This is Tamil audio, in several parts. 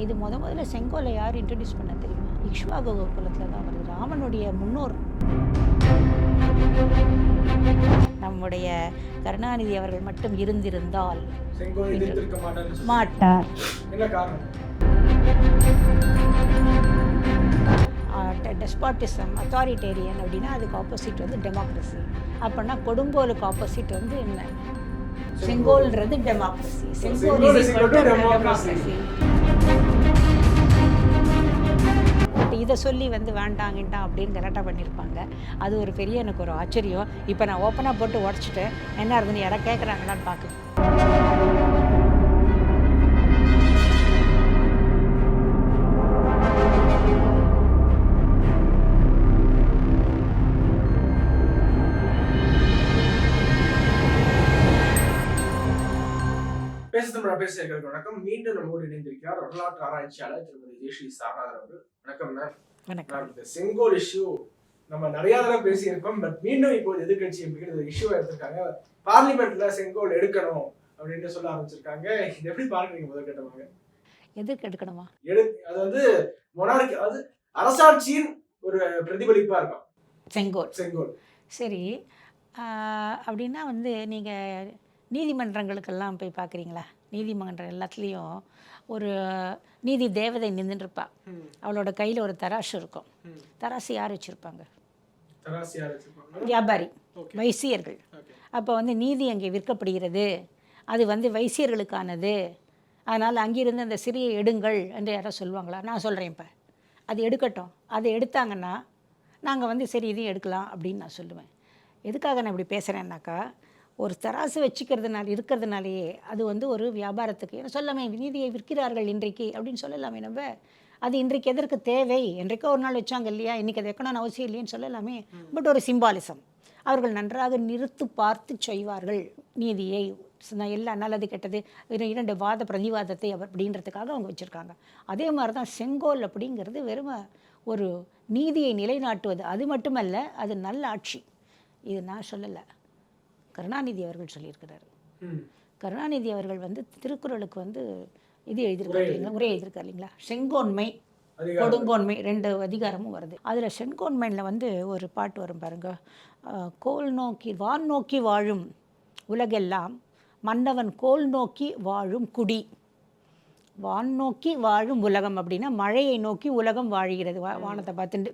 இது முதல்ல செங்கோலை யார் இன்ட்ரடியூஸ் பண்ண தெரியுமா? இக்ஷ்வாகு குலத்தில் தான் வருது. ராமனுடைய முன்னோர். நம்முடைய கருணாநிதி அவர்கள் மட்டும் இருந்திருந்தால் மாட்டார். டெஸ்பாட்டிசம், அத்தாரிட்டேரியன் அப்படின்னா அதுக்கு ஆப்போசிட் வந்து டெமோக்ரஸி. அப்படின்னா கொடுங்கோலுக்கு ஆப்போசிட் வந்து என்ன? செங்கோல்ன்றது டெமோக்ரஸி. செங்கோல் டெமோக்ரஸி. பட் இதை சொல்லி வந்து வேண்டாங்கிட்டான் அப்படின்னு கரெக்டாக பண்ணியிருப்பாங்க. அது ஒரு பெரிய எனக்கு ஒரு ஆச்சரியம். இப்போ நான் ஓப்பனாக போட்டு உடச்சிட்டேன். என்ன இருக்குன்னு யாராவது கேட்குறாங்களான்னு பார்க்குறேன். பேசுகிறவர்களுக்கு வணக்கம். மீண்டும் நம்மோடு இணைந்திருக்கிறார் வரலாற்று ஆராய்ச்சியாளர் திருமதி ஜெயஸ்ரீ சாரநாதன் அவர்கள். வணக்கம் மேம். வணக்கம். இந்த செங்கோல் இஷ்யூ நம்ம நிறைய தடவை பேசியிருக்கோம். பட் மீண்டும் இப்போ எதிர்கட்சி எம்பிக்கள் இஷ்யூ எடுத்திருக்காங்க. பார்லிமெண்ட்ல செங்கோல் எடுக்கணும் அப்படின்னு சொல்ல ஆரம்பிச்சிருக்காங்க. இது எப்படி பாக்குறீங்க? முதற்கட்டமாக எதுக்கு எடுக்கணுமா? அது வந்து மொனார்கி, அதாவது அரசாட்சியின் ஒரு பிரதிபலிப்பா இருக்கும் செங்கோல். சரி, அப்படின்னா வந்து நீங்கள் நீதிமன்றங்களுக்கெல்லாம் போய் பார்க்குறீங்களா? நீதிமன்றம் எல்லாத்துலேயும் ஒரு நீதி தேவதை நின்றுருப்பா. அவளோட கையில் ஒரு தராசு இருக்கும். தராசு யார் வச்சுருப்பாங்க? வியாபாரி, வைசியர்கள். அப்போ வந்து நீதி அங்கே விற்கப்படுகிறது, அது வந்து வைசியர்களுக்கானது, அதனால் அங்கிருந்து அந்த சிறிய எடுங்கள் என்று யாராவது சொல்லுவாங்களா? நான் சொல்கிறேன். இப்போ அது எடுக்கட்டும். அதை எடுத்தாங்கன்னா நாங்கள் வந்து சரி இதையும் எடுக்கலாம் அப்படின்னு நான் சொல்லுவேன். எதுக்காக நான் இப்படி பேசுகிறேன்னாக்கா, ஒரு தராசு இருக்கிறதுனாலேயே அது வந்து ஒரு வியாபாரத்துக்கு என்ன சொல்லாமே, நீதியை விற்கிறார்கள் இன்றைக்கு அப்படின்னு சொல்லலாமே. நம்ம அது இன்றைக்கு எதற்கு தேவை? இன்றைக்கோ ஒரு நாள் வச்சாங்க இல்லையா, இன்றைக்கி அது வைக்கணும்னு அவசியம் இல்லைன்னு சொல்லலாமே. பட் ஒரு சிம்பாலிசம். அவர்கள் நன்றாக நிறுத்து பார்த்து செய்வார்கள் நீதியை. எல்லாம் நல்லது கெட்டது இரண்டு வாத பிரதிவாதத்தை அப்படின்றதுக்காக அவங்க வச்சுருக்காங்க. அதே மாதிரி தான் செங்கோல் அப்படிங்கிறது வெறும் ஒரு நீதியை நிலைநாட்டுவது. அது மட்டுமல்ல, அது நல்ல ஆட்சி. இது நான் சொல்லலை, கருணாநிதி அவர்கள் சொல்லியிருக்கிறார். கருணாநிதி அவர்கள் வந்து திருக்குறளுக்கு வந்து இது எழுதியிருக்காரு இல்லைங்களா, உரை எழுதியிருக்காரு இல்லைங்களா, செங்கோன்மை கொடுங்கோன்மை 2 அதிகாரமும் வருது. அதில் செங்கோன்மையில் வந்து ஒரு பாட்டு வரும் பாருங்க. கோல் நோக்கி வான் நோக்கி வாழும் உலகெல்லாம் மன்னவன் கோல் நோக்கி வாழும் குடி. வான் நோக்கி வாழும் உலகம் அப்படின்னா மழையை நோக்கி உலகம் வாழ்கிறது, வானத்தை பார்த்துட்டு.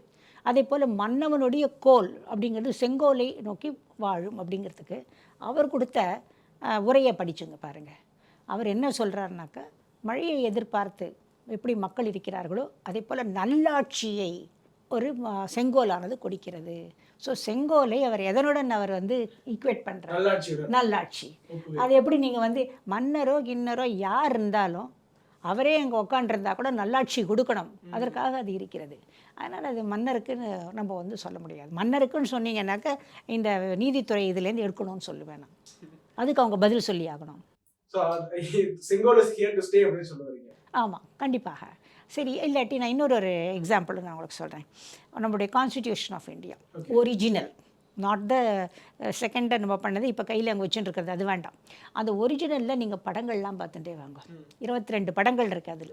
அதே போல் மன்னவனுடைய கோல் அப்படிங்கிறது செங்கோலை நோக்கி வாழும் அப்படிங்கிறதுக்கு அவர் கொடுத்த உரையை படிச்சுங்க பாருங்கள். அவர் என்ன சொல்கிறாருனாக்கா, மழையை எதிர்பார்த்து எப்படி மக்கள் இருக்கிறார்களோ அதே போல் நல்லாட்சியை ஒரு செங்கோலானது கொடுக்கிறது. ஸோ செங்கோலை அவர் எதனுடன் அவர் வந்து ஈக்குவேட் பண்ணுறார்? நல்லாட்சி. அது எப்படி நீங்கள் வந்து மன்னரோ கிண்ணரோ யார் இருந்தாலும் அவரே அங்கே உட்காண்டிருந்தா கூட நல்லாட்சி கொடுக்கணும், அதற்காக அது இருக்கிறது. அதனால் அது மன்னருக்குன்னு நம்ம வந்து சொல்ல முடியாது. மன்னருக்குன்னு சொன்னீங்கன்னாக்கா இந்த நீதித்துறை இதுலேருந்து எடுக்கணும்னு சொல்லுவேன் நான். அதுக்கு அவங்க பதில் சொல்லி ஆகணும். ஆமாம், கண்டிப்பாக. சரி, இல்லாட்டி நான் இன்னொரு எக்ஸாம்பிள் நான் உங்களுக்கு சொல்கிறேன். நம்மளுடைய constitution of India original, not the செகண்டை நம்ம பண்ணது இப்போ கையில் அங்கே வச்சுட்டுருக்கிறது, அது வேண்டாம். அந்த ஒரிஜினலில் நீங்கள் படங்கள்லாம் பார்த்துட்டே வாங்க. 22 படங்கள் இருக்குது.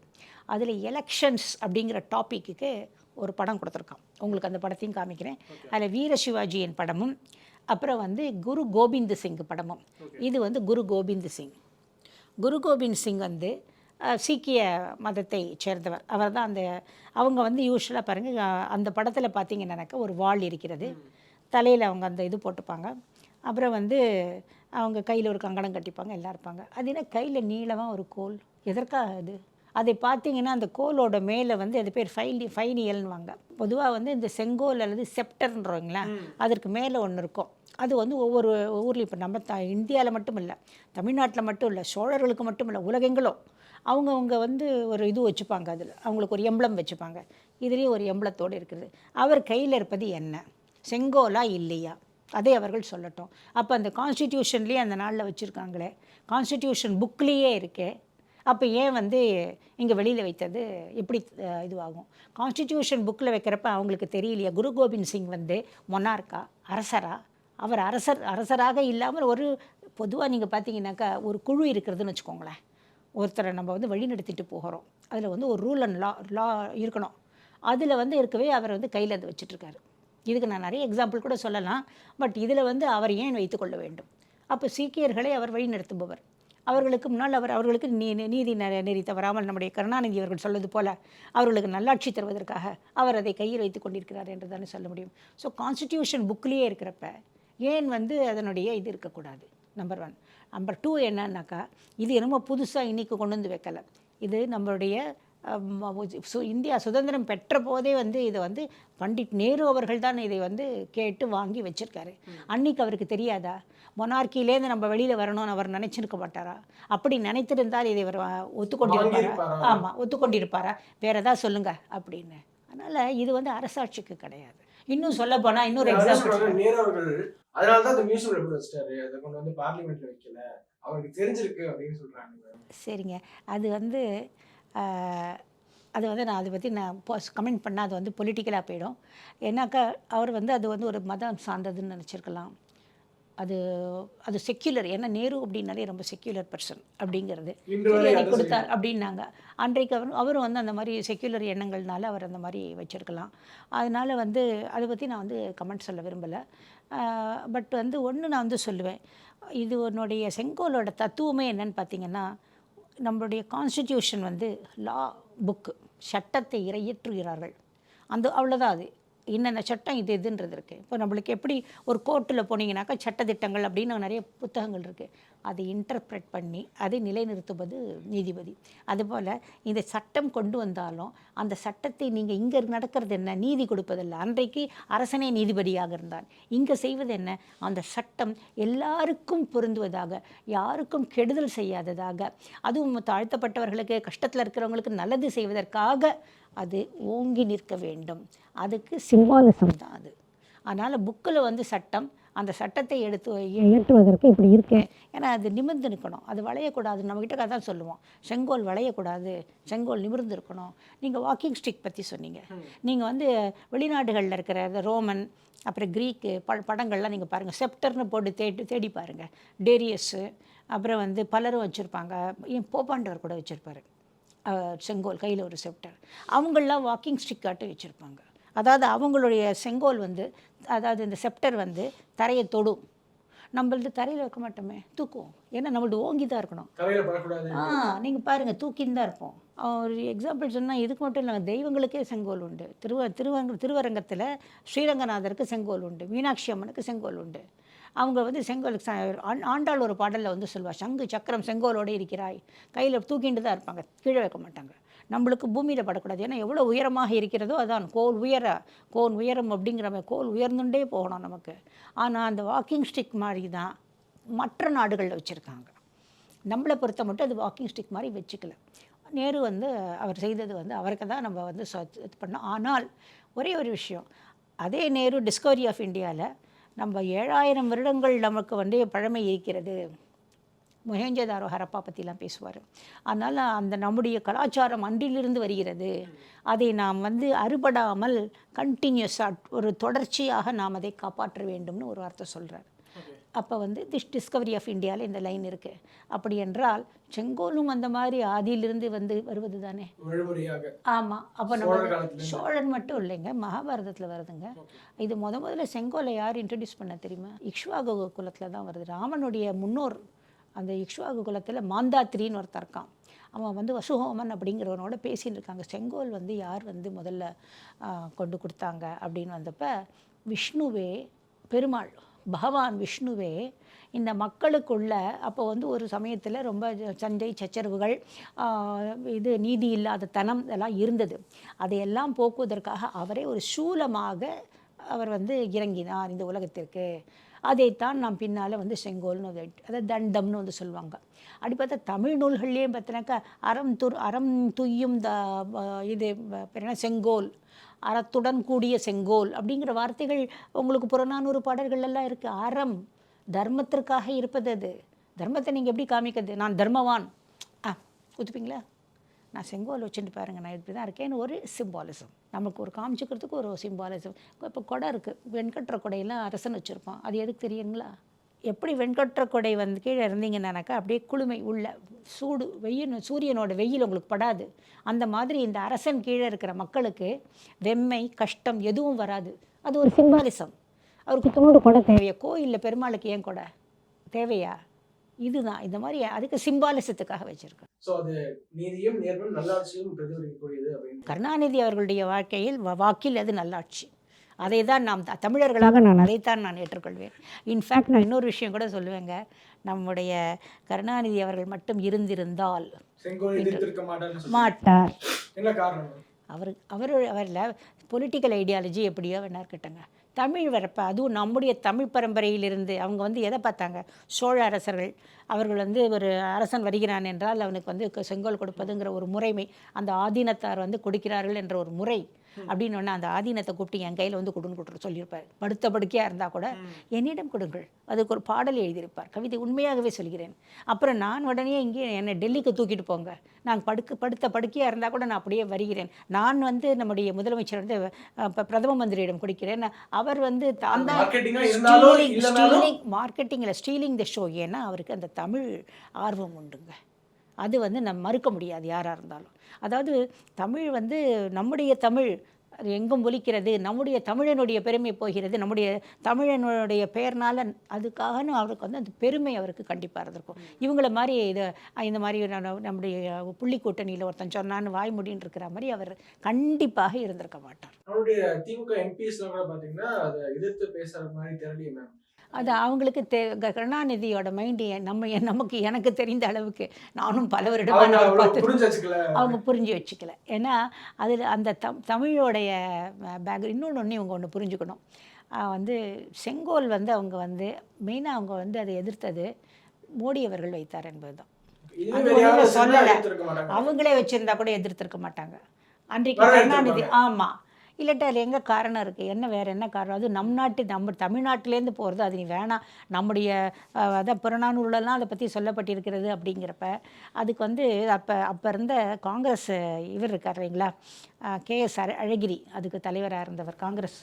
அதில் எலெக்ஷன்ஸ் அப்படிங்கிற டாப்பிக்கு ஒரு படம் கொடுத்துருக்கான். உங்களுக்கு அந்த படத்தையும் காமிக்கிறேன். அதில் வீர சிவாஜியின் படமும் அப்புறம் வந்து குரு கோபிந்த் சிங் படமும். இது வந்து குரு கோபிந்த் சிங். குரு கோபிந்த் சிங் வந்து சீக்கிய மதத்தை சேர்ந்தவர். அவர் தான் அவங்க வந்து யூஸ்வலாக பாருங்கள், அந்த படத்தில் பார்த்தீங்கன்னாக்கா ஒரு வாள் இருக்கிறது, தலையில் அவங்க அந்த இது போட்டுப்பாங்க, அப்புறம் வந்து அவங்க கையில் ஒரு கங்கணம் கட்டிப்பாங்க, எல்லாம் இருப்பாங்க. அது என்ன கையில் நீளமாக ஒரு கோல், எதற்காக அது? அதை பார்த்தீங்கன்னா அந்த கோலோட மேலே வந்து அது பேர் ஃபைனியல்னுவாங்க. பொதுவாக வந்து இந்த செங்கோல் அல்லது செப்டர்ன்றவங்களா, அதற்கு மேலே ஒன்று இருக்கும். அது வந்து ஒவ்வொரு ஊர்லேயும், இப்போ நம்ம இந்தியாவில் மட்டும் இல்லை, தமிழ்நாட்டில் மட்டும் இல்லை, சோழர்களுக்கு மட்டும் இல்லை, உலகெங்கிலும் அவங்கவுங்க வந்து ஒரு இது வச்சுப்பாங்க. அதில் அவங்களுக்கு ஒரு எம்பளம் வச்சுப்பாங்க. இதுலேயும் ஒரு எம்பளத்தோடு இருக்குது. அவர் கையில் இருப்பது என்ன, செங்கோலா இல்லையா? அதே அவர்கள் சொல்லட்டும். அப்போ அந்த கான்ஸ்டிடியூஷன்லேயே அந்த நாளில் வச்சுருக்காங்களே, கான்ஸ்டிடியூஷன் புக்லேயே இருக்கே, அப்போ ஏன் வந்து இங்கே வெளியில் வைத்தது எப்படி இதுவாகும்? கான்ஸ்டிடியூஷன் புக்கில் வைக்கிறப்ப அவங்களுக்கு தெரியலையா குரு கோபிந்த் சிங் வந்து மொனார்க்கா, அரசரா? அவர் அரசராக இல்லாமல் ஒரு பொதுவாக நீங்கள் பார்த்தீங்கன்னாக்கா ஒரு குழு இருக்கிறதுன்னு வச்சுக்கோங்களேன். ஒருத்தரை நம்ம வந்து வழி நடத்திட்டு போகிறோம், அதில் வந்து ஒரு ரூல் அண்ட் லா இருக்கணும். அதில் வந்து இருக்கவே அவர் வந்து கையில் அதை வச்சுட்ருக்காரு. இதுக்கு நான் நிறைய எக்ஸாம்பிள் கூட சொல்லலாம். பட் இதில் வந்து அவர் ஏன் வைத்துக்கொள்ள வேண்டும்? அப்போ சீக்கியர்களை அவர் வழி நடத்துபவர். அவர்களுக்கு முன்னால் அவர்களுக்கு நீதி நெறி தவறாமல் நம்முடைய கருணாநிதி அவர்கள் சொல்வது போல அவர்களுக்கு நல்லாட்சி தருவதற்காக அவர் அதை கையில் வைத்து கொண்டிருக்கிறார் என்று தானே சொல்ல முடியும். ஸோ கான்ஸ்டிடியூஷன் புக்லேயே இருக்கிறப்ப ஏன் வந்து அதனுடைய இது இருக்கக்கூடாது? நம்பர் 1. நம்பர் 2 என்னன்னாக்கா, இது என்னமோ புதுசாக இன்றைக்கி கொண்டு வந்து வைக்கலை. இது நம்மளுடைய இந்தியா சுதந்திரம் பெற்ற போதே வந்து இதை வந்து பண்டிட் நேரு அவர்கள் தான் இதை வந்து கேட்டு வாங்கி வச்சுருக்காரு. அன்னைக்கு அவருக்கு தெரியாதா? மொனார்க்கிலேருந்து நம்ம வெளியில் வரணும்னு அவர் நினச்சிருக்க மாட்டாரா? அப்படி நினைத்திருந்தால் இதை அவர் ஒத்துக்கொண்டிருப்பாரா? ஆமாம், ஒத்துக்கொண்டிருப்பாரா? வேறு எதாவது சொல்லுங்கள் அப்படின்னு. அதனால் இது வந்து அரசாட்சிக்கு கிடையாது. இன்னும் சொல்ல போனால் இன்னொரு எக்ஸாம்பிள், நேரு அவர்கள் அதனால தான் அந்த மியூசியம் எப்படி வச்சிட்டாரு, அதை கொண்டு வந்து பார்லிமெண்ட்ல வைக்கல, அவருக்கு தெரிஞ்சிருக்கு அப்படின்னு சொல்கிறாங்க. சரிங்க, அது வந்து நான் அதை பற்றி நான் கமெண்ட் பண்ணால் அது வந்து பொலிட்டிக்கலாக போயிடும். ஏன்னாக்கா அவர் வந்து அது வந்து ஒரு மதம் சார்ந்ததுன்னு நினச்சிருக்கலாம். அது செக்யுலர். ஏன்னா நேரு அப்படின்னாலே ரொம்ப செக்யுலர் பர்சன் அப்படிங்கிறது கொடுத்தார் அப்படின்னாங்க. அன்றைக்கு அவரும் வந்து அந்த மாதிரி செக்யுலர் எண்ணங்கள்னால அவர் அந்த மாதிரி வச்சுருக்கலாம். அதனால் வந்து அதை பற்றி நான் வந்து கமெண்ட் சொல்ல விரும்பலை. பட் வந்து ஒன்று நான் வந்து சொல்லுவேன், இது உன்னுடைய செங்கோலோட தத்துவமே என்னன்னு பார்த்தீங்கன்னா, நம்மளுடைய கான்ஸ்டிடியூஷன் வந்து லா புக்கு, சட்டத்தை இயற்றுகிறார்கள். அவ்வளோதான். அது என்னென்ன சட்டம் இது இதுன்றது இருக்குது. இப்போ நம்மளுக்கு எப்படி ஒரு கோர்ட்டில் போனீங்கன்னாக்கா சட்டத்திட்டங்கள் அப்படின்னு நிறைய புத்தகங்கள் இருக்குது. அதை இன்டர்பிரட் பண்ணி அதை நிலைநிறுத்துவது நீதிபதி. அதுபோல் இந்த சட்டம் கொண்டு வந்தாலும் அந்த சட்டத்தை நீங்கள் இங்கே நடக்கிறது என்ன, நீதி கொடுப்பதில்லை. அன்றைக்கு அரசனே நீதிபதியாக இருந்தான். இங்கே செய்வது என்ன, அந்த சட்டம் எல்லாருக்கும் பொருந்துவதாக, யாருக்கும் கெடுதல் செய்யாததாக, அதுவும் தாழ்த்தப்பட்டவர்களுக்கு கஷ்டத்தில் இருக்கிறவங்களுக்கு நல்லது செய்வதற்காக அது ஓங்கி நிற்க வேண்டும். அதுக்கு சிம்பாலிசம் தான் அது. அதனால் புக்கில் வந்து சட்டம், அந்த சட்டத்தை எடுத்து இயற்றுவதற்கு இப்படி இருக்கேன். ஏன்னா அது நிமிர்ந்து நிற்கணும், அது வளையக்கூடாது. நம்மக்கிட்ட தான் சொல்லுவோம், செங்கோல் வளையக்கூடாது, செங்கோல் நிமிர்ந்து இருக்கணும். நீங்கள் வாக்கிங் ஸ்டிக் பற்றி சொன்னீங்க. நீங்கள் வந்து வெளிநாடுகளில் இருக்கிற ரோமன் அப்புறம் க்ரீக்கு படங்கள்லாம் நீங்கள் பாருங்கள், செப்டர்னு போட்டு தேடி பாருங்கள். டேரியஸு அப்புறம் வந்து பலரும் வச்சுருப்பாங்க. ஏன் போப்பாண்டவர் கூட வச்சுருப்பாரு செங்கோல் கையில் ஒரு செப்டர். அவங்களெலாம் வாக்கிங் ஸ்டிக் காட்டு வச்சுருப்பாங்க. அதாவது அவங்களுடைய செங்கோல் வந்து, அதாவது இந்த செப்டர் வந்து தரையை தொடும். நம்மளது தரையில் வைக்க மாட்டோமே, தூக்குவோம். ஏன்னா நம்மளது ஓங்கி தான் இருக்கணும். நீங்கள் பாருங்கள், தூக்கின்னு தான் இருப்போம். ஒரு எக்ஸாம்பிள் சொன்னால் இதுக்கு மட்டும் இல்லை, தெய்வங்களுக்கே செங்கோல் உண்டு. திருவரங்கத்தில் ஸ்ரீரங்கநாதருக்கு செங்கோல் உண்டு, மீனாட்சி அம்மனுக்கு செங்கோல் உண்டு. அவங்க வந்து செங்கோல் ஆண்டாள் ஒரு பாடலில் வந்து சொல்லுவாள், சங்கு சக்கரம் செங்கோலோடு இருக்கிறாய், கையில் தூக்கிட்டு தான் இருப்பாங்க, கீழே வைக்க மாட்டாங்க. நம்மளுக்கு பூமியில் படக்கூடாது. ஏன்னா எவ்வளோ உயரமாக இருக்கிறதோ அதான் கோல் உயரம் அப்படிங்கிற மாதிரி கோல் உயர்ந்துட்டே போகணும் நமக்கு. ஆனால் அந்த வாக்கிங் ஸ்டிக் மாதிரி தான் மற்ற நாடுகளில் வச்சுருக்காங்க. நம்மளை பொறுத்த மட்டும் அது வாக்கிங் ஸ்டிக் மாதிரி வச்சுக்கல. நேரு வந்து அவர் செய்தது வந்து அவருக்கு தான் நம்ம வந்து இது பண்ணோம். ஆனால் ஒரே ஒரு விஷயம், அதே நேரு டிஸ்கவரி ஆஃப் இந்தியாவில் நம்ம 7000 வருடங்கள் நமக்கு வந்து பழமை இருக்கிறது. மொஹஞ்சதாரோ ஹரப்பா பற்றிலாம் பேசுவார். அதனால் அந்த நம்முடைய கலாச்சாரம் அன்றிலிருந்து வருகிறது. அதை நாம் வந்து அறுபடாமல் கண்டினியூஸாக ஒரு தொடர்ச்சியாக நாம் அதை காப்பாற்ற வேண்டும்னு ஒரு வார்த்தை சொல்கிறார். அப்போ வந்து டிஸ்கவரி ஆஃப் இந்தியாவில் இந்த லைன் இருக்குது. அப்படி என்றால் செங்கோலும் அந்த மாதிரி ஆதியிலிருந்து வந்து வருவது தானே. ஆமாம். அப்போ நம்ம சோழன் மட்டும் இல்லைங்க, மகாபாரதத்தில் வருதுங்க. இது முதல்ல செங்கோலை யார் இன்ட்ரடியூஸ் பண்ண தெரியுமா? இக்ஷ்வாகு குலத்தில் தான் வருது. ராமனுடைய முன்னோர் அந்த இக்ஷ்வாகு குலத்தில் மாந்தாத்திரின்னு ஒருத்தர் இருக்கான். அவன் வந்து வசுஹோமன் அப்படிங்கிறவனோட பேசின்னு இருக்காங்க, செங்கோல் வந்து யார் வந்து முதல்ல கொண்டு கொடுத்தாங்க அப்படின்னு வந்தப்போ, விஷ்ணுவே, பெருமாள் பகவான் விஷ்ணுவே இந்த மக்களுக்குள்ள அப்போ வந்து ஒரு சமயத்தில் ரொம்ப சண்டை சச்சரவுகள், இது நீதி இல்லாத தனம் இதெல்லாம் இருந்தது. அதையெல்லாம் போக்குவதற்காக அவரே ஒரு சூலமாக அவர் வந்து இறங்கினார் இந்த உலகத்திற்கு. அதைத்தான் நாம் பின்னால் வந்து செங்கோல்னு அதை தண்டம்னு வந்து சொல்லுவாங்க. அப்படி பார்த்தா தமிழ் நூல்கள்லேயே பார்த்தினாக்கா அறம் துய்யும் இது செங்கோல், அறத்துடன் கூடிய செங்கோல் அப்படிங்கிற வார்த்தைகள் உங்களுக்கு புறநானூறு பாடல்கள்லாம் இருக்குது. அறம் தர்மத்திற்காக இருப்பது. அது தர்மத்தை நீங்கள் எப்படி காமிக்கிறது? நான் தர்மவான் ஒத்துப்பீங்களா? நான் செங்கோல் வச்சுட்டு பாருங்கள், நான் இப்படி தான் இருக்கேன்னு ஒரு சிம்பாலிசம். நமக்கு ஒரு காமிச்சிக்கிறதுக்கு ஒரு சிம்பாலிசம். இப்போ கொடை இருக்குது, வெண்கட்டுற கொடையெல்லாம் அரசன் வச்சுருப்பான். அது எதுக்கு தெரியுங்களா? எப்படி வெண்கொற்ற கொடை வந்து கீழே இருந்தீங்கன்னாக்கா அப்படியே குளுமை உள்ள சூடு வெயில் சூரியனோட வெயில் உங்களுக்கு படாது. அந்த மாதிரி இந்த அரசன் கீழே இருக்கிற மக்களுக்கு வெம்மை கஷ்டம் எதுவும் வராது. அது ஒரு சிம்பாலிசம். அவருக்கு தோடு கொடை தேவையா? கோயிலில் பெருமாளுக்கு ஏன் கொடை தேவையா? இதுதான் இந்த மாதிரி அதுக்கு சிம்பாலிசத்துக்காக வச்சுருக்கேன். ஸோ அது நீதியும் நேர்மையும் நல்லாட்சியும் பிரதிபலிக்கக்கூடியது அப்படின்னு. கருணாநிதி அவர்களுடைய வாழ்க்கையில் வாக்கில் அது நல்லாட்சி. அதை தான் நாம் தமிழர்களாக நான் அதைத்தான் நான் ஏற்றுக்கொள்வேன். இன்ஃபேக்ட் நான் இன்னொரு விஷயம் கூட சொல்லுவேங்க. நம்முடைய கருணாநிதி அவர்கள் மட்டும் இருந்திருந்தால் செங்கோல் எதிர்த்திருக்க மாட்டார். என்ன காரணம்? அவரில் பொலிட்டிக்கல் ஐடியாலஜி எப்படியோ வேணா இருக்கட்டுங்க. தமிழ் வரப்போ அதுவும் நம்முடைய தமிழ் பரம்பரையிலிருந்து அவங்க வந்து எதை பார்த்தாங்க? சோழ அரசர்கள் அவர்கள் வந்து ஒரு அரசன் வருகிறான் என்றால் அவனுக்கு வந்து செங்கோல் கொடுப்பதுங்கிற ஒரு முறைமை, அந்த ஆதீனத்தார் வந்து கொடுக்கிறார்கள் என்ற ஒரு முறை அப்படின்னு ஒன்று அந்த ஆதீனத்தை கூப்பிட்டு என் கையில் வந்து கொடுன்னு சொல்லியிருப்பார். படுத்த படுக்கையாக இருந்தால் கூட என்னிடம் கொடுங்கள். அதுக்கு ஒரு பாடல் எழுதியிருப்பார், கவிதை. உண்மையாகவே சொல்கிறேன். அப்புறம் நான் உடனே இங்கே என்னை டெல்லிக்கு தூக்கிட்டு போங்க, நான் படுத்த படுக்கையாக இருந்தால் கூட நான் அப்படியே வருகிறேன். நான் வந்து நம்முடைய முதலமைச்சர் வந்து பிரதம மந்திரியிடம் கொடுக்கிறேன். அவர் வந்து மார்க்கெட்டிங்கில் ஸ்டீலிங் த ஷோ. ஏன்னா அவருக்கு அந்த தமிழ் ஆர்வம் உண்டுங்க. அது வந்து நம்ம மறுக்க முடியாது யாராக இருந்தாலும். அதாவது தமிழ் வந்து நம்முடைய தமிழ் அது எங்கும் ஒலிக்கிறது, நம்முடைய தமிழனுடைய பெருமை போகிறது, நம்முடைய தமிழனுடைய பெயர்னால அதுக்காக அவருக்கு வந்து அந்த பெருமை அவருக்கு கண்டிப்பாக இருந்திருக்கும். இவங்கள மாதிரி இந்த மாதிரி நம்முடைய புள்ளி கூட்டணியில் ஒருத்தன் சொன்னான்னு வாய்மொழின்னு இருக்கிற மாதிரி அவர் கண்டிப்பாக இருந்திருக்க மாட்டார். அவருடைய திமுக எம்பிஸ்லாம் கூட பார்த்தீங்கன்னா அதை எதிர்த்து பேசுகிற மாதிரி தெரியலையே மேம். அது அவங்களுக்கு கருணாநிதியோட மைண்டு நமக்கு எனக்கு தெரிந்த அளவுக்கு நானும் பலவரிடம் அவங்க புரிஞ்சு வச்சுக்கல. ஏன்னா அதில் அந்த தமிழோடைய இன்னொன்று இவங்க ஒன்று புரிஞ்சுக்கணும். வந்து செங்கோல் வந்து அவங்க வந்து மெயினாக அவங்க வந்து அதை எதிர்த்தது மோடி அவர்கள் வைத்தார் என்பது தான். சொல்லலை, அவங்களே வச்சுருந்தா கூட எதிர்த்திருக்க மாட்டாங்க அன்றைக்கு கருணாநிதி. ஆமாம், இல்லாட்டா அதில் எங்கே காரணம் இருக்குது? என்ன வேறு என்ன காரணம்? அது நம்ம தமிழ்நாட்டிலேருந்து போகிறது, அது நீ வேணாம். நம்முடைய அதான் புறநானூறுலலாம் அதை பற்றி சொல்லப்பட்டிருக்கிறது. அப்படிங்கிறப்ப அதுக்கு வந்து அப்போ இருந்த காங்கிரஸ் இவர் இருக்கார் இல்லைங்களா, KS அழகிரி, அதுக்கு தலைவராக இருந்தவர், காங்கிரஸ்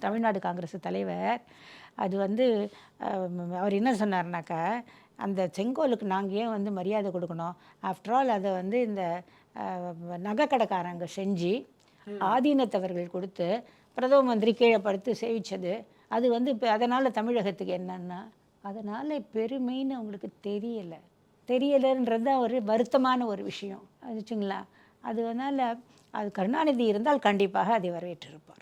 தமிழ்நாடு காங்கிரஸ் தலைவர். அது வந்து அவர் என்ன சொன்னார்னாக்கா, அந்த செங்கோலுக்கு நாங்கள் ஏன் வந்து மரியாதை கொடுக்கணும்? ஆஃப்டர் ஆல் அதை வந்து இந்த நகைக்கடைக்காரங்க செஞ்சு ஆதீனத்தவர்கள் கொடுத்து பிரதம மந்திரி கீழே படுத்து சேவிச்சது. அது வந்து இப்போ அதனால் தமிழகத்துக்கு என்னன்னா அதனால் பெருமைன்னு அவங்களுக்கு தெரியலைன்றது தான் ஒரு வருத்தமான ஒரு விஷயம் ஆச்சுங்களா. அதனால் அது கருணாநிதி இருந்தால் கண்டிப்பாக அதை வரவேற்றிருப்பார்.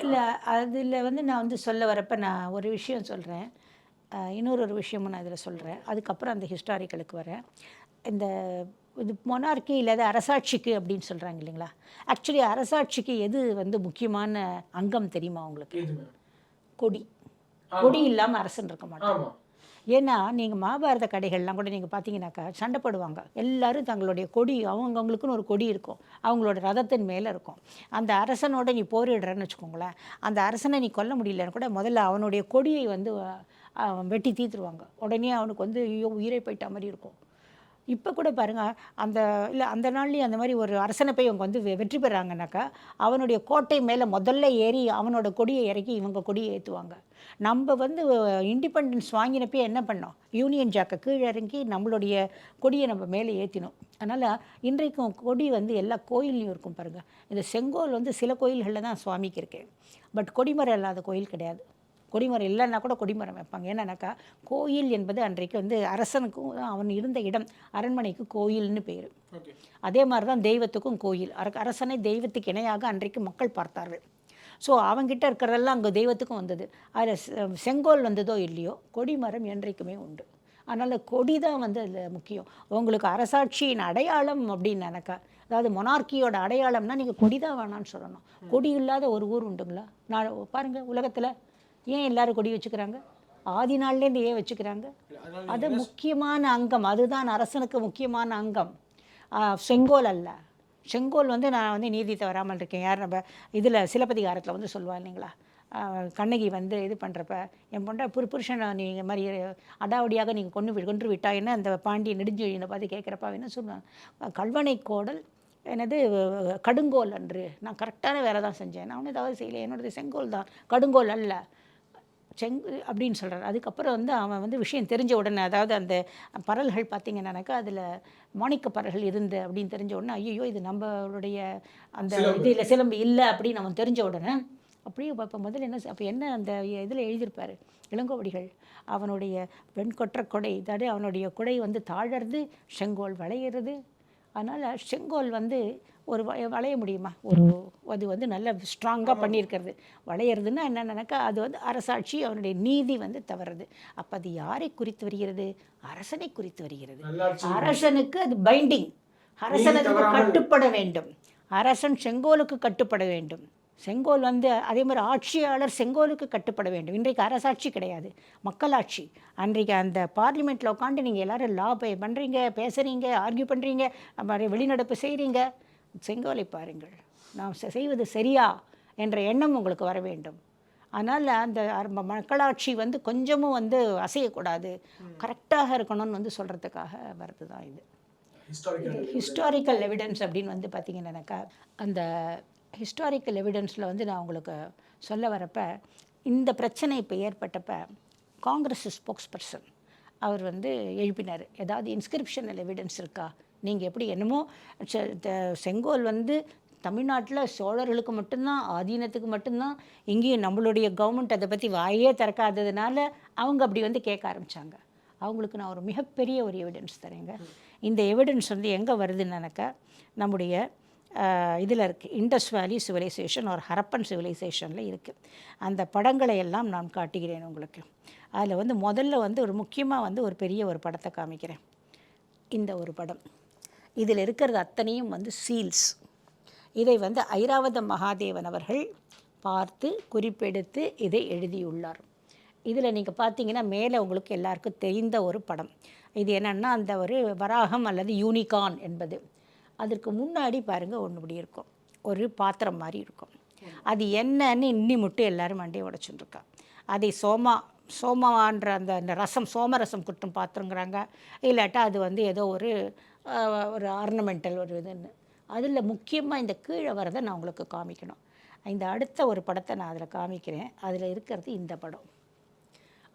இல்லை, அதில் வந்து நான் வந்து சொல்ல வரப்போ நான் ஒரு விஷயம் சொல்கிறேன், இன்னொரு விஷயமும் நான் இதில் சொல்கிறேன். அதுக்கப்புறம் அந்த ஹிஸ்டாரிக்கலுக்கு வரேன். இந்த இது மொனார்க்கி இல்லாத அரசாட்சிக்கு அப்படின்னு சொல்கிறாங்க இல்லைங்களா. ஆக்சுவலி அரசாட்சிக்கு எது வந்து முக்கியமான அங்கம் தெரியுமா உங்களுக்கு? கொடி இல்லாமல் அரசன் இருக்க மாட்டாங்க. ஏன்னா நீங்கள் மகாபாரத கடைகள்லாம் கூட நீங்கள் பார்த்தீங்கன்னாக்கா சண்டை போடுவாங்க. எல்லோரும் தங்களுடைய கொடி அவங்கவுங்களுக்குன்னு ஒரு கொடி இருக்கும், அவங்களோட ரதத்தின் மேலே இருக்கும். அந்த அரசனோட நீ போரிடுறன்னு வச்சுக்கோங்களேன், அந்த அரசனை நீ கொல்ல முடியலன்னு கூட முதல்ல அவனுடைய கொடியை வந்து வெட்டி தீர்த்துருவாங்க. உடனே அவனுக்கு வந்து உயிரை போயிட்ட மாதிரி இருக்கும். இப்போ கூட பாருங்கள், அந்த நாள்லேயும் அந்த மாதிரி ஒரு அரசனை போய் இவங்க வந்து வெற்றி பெறாங்கனாக்கா அவனுடைய கோட்டை மேலே முதல்ல ஏறி அவனோட கொடியை இறக்கி இவங்க கொடியை ஏற்றுவாங்க. நம்ம வந்து இண்டிபெண்டன்ஸ் வாங்கினப்போ என்ன பண்ணோம்? யூனியன் ஜாக்கை கீழே இறங்கி நம்மளுடைய கொடியை நம்ம மேலே ஏற்றினோம். அதனால் இன்றைக்கும் கொடி வந்து எல்லா கோயில்லையும் இருக்கும் பாருங்கள். இந்த செங்கோல் வந்து சில கோயில்களில் தான் சுவாமிக்கு இருக்கேன், பட் கொடிமரம் இல்லாத கோயில் கிடையாது. கொடிமரம் இல்லைன்னா கூட கொடிமரம் வைப்பாங்க. என்னன்னாக்கா கோயில் என்பது அன்றைக்கு வந்து அரசனுக்கும் அவன் இருந்த இடம், அரண்மனைக்கு கோயில்னு பேர். அதே மாதிரி தான் தெய்வத்துக்கும் கோயில். அரசனை தெய்வத்துக்கு இணையாக அன்றைக்கு மக்கள் பார்த்தார்கள். ஸோ அவங்கிட்ட இருக்கிறதெல்லாம் அங்கே தெய்வத்துக்கும் வந்தது. அதில் செங்கோல் வந்ததோ இல்லையோ கொடிமரம் என்றைக்குமே உண்டு. அதனால் கொடி தான் வந்து அதில் முக்கியம். உங்களுக்கு அரசாட்சியின் அடையாளம் அப்படின்னு நினைக்கா, அதாவது மொனார்க்கியோட அடையாளம்னா நீங்கள் கொடி தான் வேணான்னு சொல்லணும். கொடி இல்லாத ஒரு ஊர் உண்டுங்களா? நான் பாருங்கள், உலகத்தில் ஏன் எல்லாரும் கொடி வச்சுக்கிறாங்க? ஆதி நாள்லேருந்து ஏன் வச்சுக்கிறாங்க? அது முக்கியமான அங்கம், அதுதான் அரசனுக்கு முக்கியமான அங்கம். செங்கோல் அல்ல. செங்கோல் வந்து நான் வந்து நீதி தவறாமல் இருக்கேன். யார் நம்ம இதில் சிலப்பதிகாரத்தில் வந்து சொல்லுவா இல்லைங்களா, கண்ணகி வந்து இது பண்ணுறப்ப என் பொண்ணை புருஷனை நீங்கள் மாதிரி அடாவடியாக நீங்கள் கொன்று விட்டா என்ன அந்த பாண்டிய நெடுஞ்செழியனை பார்த்து கேட்குறப்ப என்ன சொல்லுவாங்க, கல்வனை கோடல் என்னது கடுங்கோல் அன்று நான் கரெக்டான வேலை தான் செஞ்சேன், நான் ஒன்றும் ஏதாவது செய்யலை, என்னோடது செங்கோல் தான், கடுங்கோல் அல்ல அப்படின்னு சொல்கிறார். அதுக்கப்புறம் வந்து அவன் வந்து விஷயம் தெரிஞ்ச உடனே, அதாவது அந்த பரல்கள் பார்த்திங்கன்னாக்கா அதில் மாணிக்க பரல்கள் இருந்து அப்படின்னு தெரிஞ்ச உடனே, ஐயோ இது நம்மளுடைய அந்த இதில் சிலம்பு இல்லை அப்படின்னு அவன் தெரிஞ்ச உடனே அப்படியே இப்போ முதல்ல என்ன அப்போ என்ன அந்த இதில் எழுதியிருப்பார் இளங்கோவடிகள், அவனுடைய வெண்கொற்ற கொடை, இதாடி அவனுடைய கொடை வந்து தாழறது, செங்கோல் வளையிறது. அதனால் செங்கோல் வந்து ஒரு வளைய முடியுமா, அது வந்து நல்ல ஸ்ட்ராங்காக பண்ணியிருக்கிறது. வளையிறதுன்னா என்னென்னாக்கா அது வந்து அரசாட்சி, அவனுடைய நீதி வந்து தவறுது. அப்போ அது யாரை குறித்து வருகிறது, அரசனை குறித்து வருகிறது. அரசனுக்கு அது பைண்டிங், அரசனுக்கு கட்டுப்பட வேண்டும், அரசன் செங்கோலுக்கு கட்டுப்பட வேண்டும். செங்கோல் வந்து அதே மாதிரி ஆட்சியாளர் செங்கோலுக்கு கட்டுப்பட வேண்டும். இன்றைக்கு அரசாட்சி கிடையாது, மக்களாட்சி. அன்றைக்கு அந்த பார்லிமெண்ட்டில் உட்காந்து நீங்கள் எல்லோரும் லா பண்ணுறீங்க, பேசுகிறீங்க, ஆர்கியூ பண்ணுறீங்க, வெளிநடப்பு செய்கிறீங்க. செங்கோலை பாருங்கள், நாம் செய்வது சரியா என்ற எண்ணம் உங்களுக்கு வர வேண்டும். அதனால் அந்த மக்களாட்சி வந்து கொஞ்சமும் வந்து அசையக்கூடாது, கரெக்டாக இருக்கணும்னு வந்து சொல்கிறதுக்காக வருது தான் இது ஹிஸ்டாரிக்கல் எவிடன்ஸ் அப்படின்னு வந்து பார்த்திங்கன்னாக்கா. அந்த ஹிஸ்டாரிக்கல் எவிடன்ஸில் வந்து நான் உங்களுக்கு சொல்ல வரப்போ, இந்த பிரச்சனை இப்போ ஏற்பட்டப்போ காங்கிரஸ் ஸ்போக்ஸ் பர்சன் அவர் வந்து எழுப்பினார், ஏதாவது இன்ஸ்கிரிப்ஷனல் எவிடன்ஸ் இருக்கா, நீங்கள் எப்படி என்னமோ செங்கோல் வந்து தமிழ்நாட்டில் சோழர்களுக்கு மட்டும்தான், ஆதீனத்துக்கு மட்டும்தான், இங்கேயும் நம்மளுடைய கவர்மெண்ட் அதை பற்றி வாயே திறக்காததுனால அவங்க அப்படி வந்து கேட்க ஆரம்பித்தாங்க. அவங்களுக்கு நான் ஒரு மிகப்பெரிய ஒரு எவிடன்ஸ் தரேங்க. இந்த எவிடன்ஸ் வந்து எங்கே வருதுன்னாக்கா, நம்முடைய இதில் இருக்குது, இண்டஸ் வேலி சிவிலைசேஷன் ஒரு ஹரப்பன் சிவிலைசேஷனில் இருக்குது. அந்த படங்களை எல்லாம் நான் காட்டுகிறேன் உங்களுக்கு. அதில் வந்து முதல்ல வந்து ஒரு முக்கியமாக வந்து ஒரு பெரிய ஒரு படத்தை காமிக்கிறேன். இந்த ஒரு படம், இதில் இருக்கிறது அத்தனையும் வந்து சீல்ஸ். இதை வந்து ஐராவத மகாதேவன் அவர்கள் பார்த்து குறிப்பெடுத்து இதை எழுதியுள்ளார். இதில் நீங்கள் பார்த்தீங்கன்னா மேலே உங்களுக்கு எல்லாருக்கும் தெரிந்த ஒரு படம். இது என்னென்னா அந்த ஒரு வராகம் அல்லது யூனிகார்ன் என்பது. அதற்கு முன்னாடி பாருங்கள் ஒன்று இப்படி இருக்கும், ஒரு பாத்திரம் மாதிரி இருக்கும். அது என்னன்னு இன்னி மட்டும் எல்லோரும் மண்டையை உடைச்சுட்டுருக்கா. அதை சோமான்ற அந்த ரசம், சோமரசம் குட்டும் பாத்திரங்கிறாங்க, இல்லாட்டா அது வந்து ஏதோ ஒரு ஆர்னமெண்டல் ஒரு இதுன்னு. அதில் முக்கியமாக இந்த கீழே வரதை நான் உங்களுக்கு காமிக்கணும். இந்த அடுத்த ஒரு படத்தை நான் அதில் காமிக்கிறேன். அதில் இருக்கிறது இந்த படம்.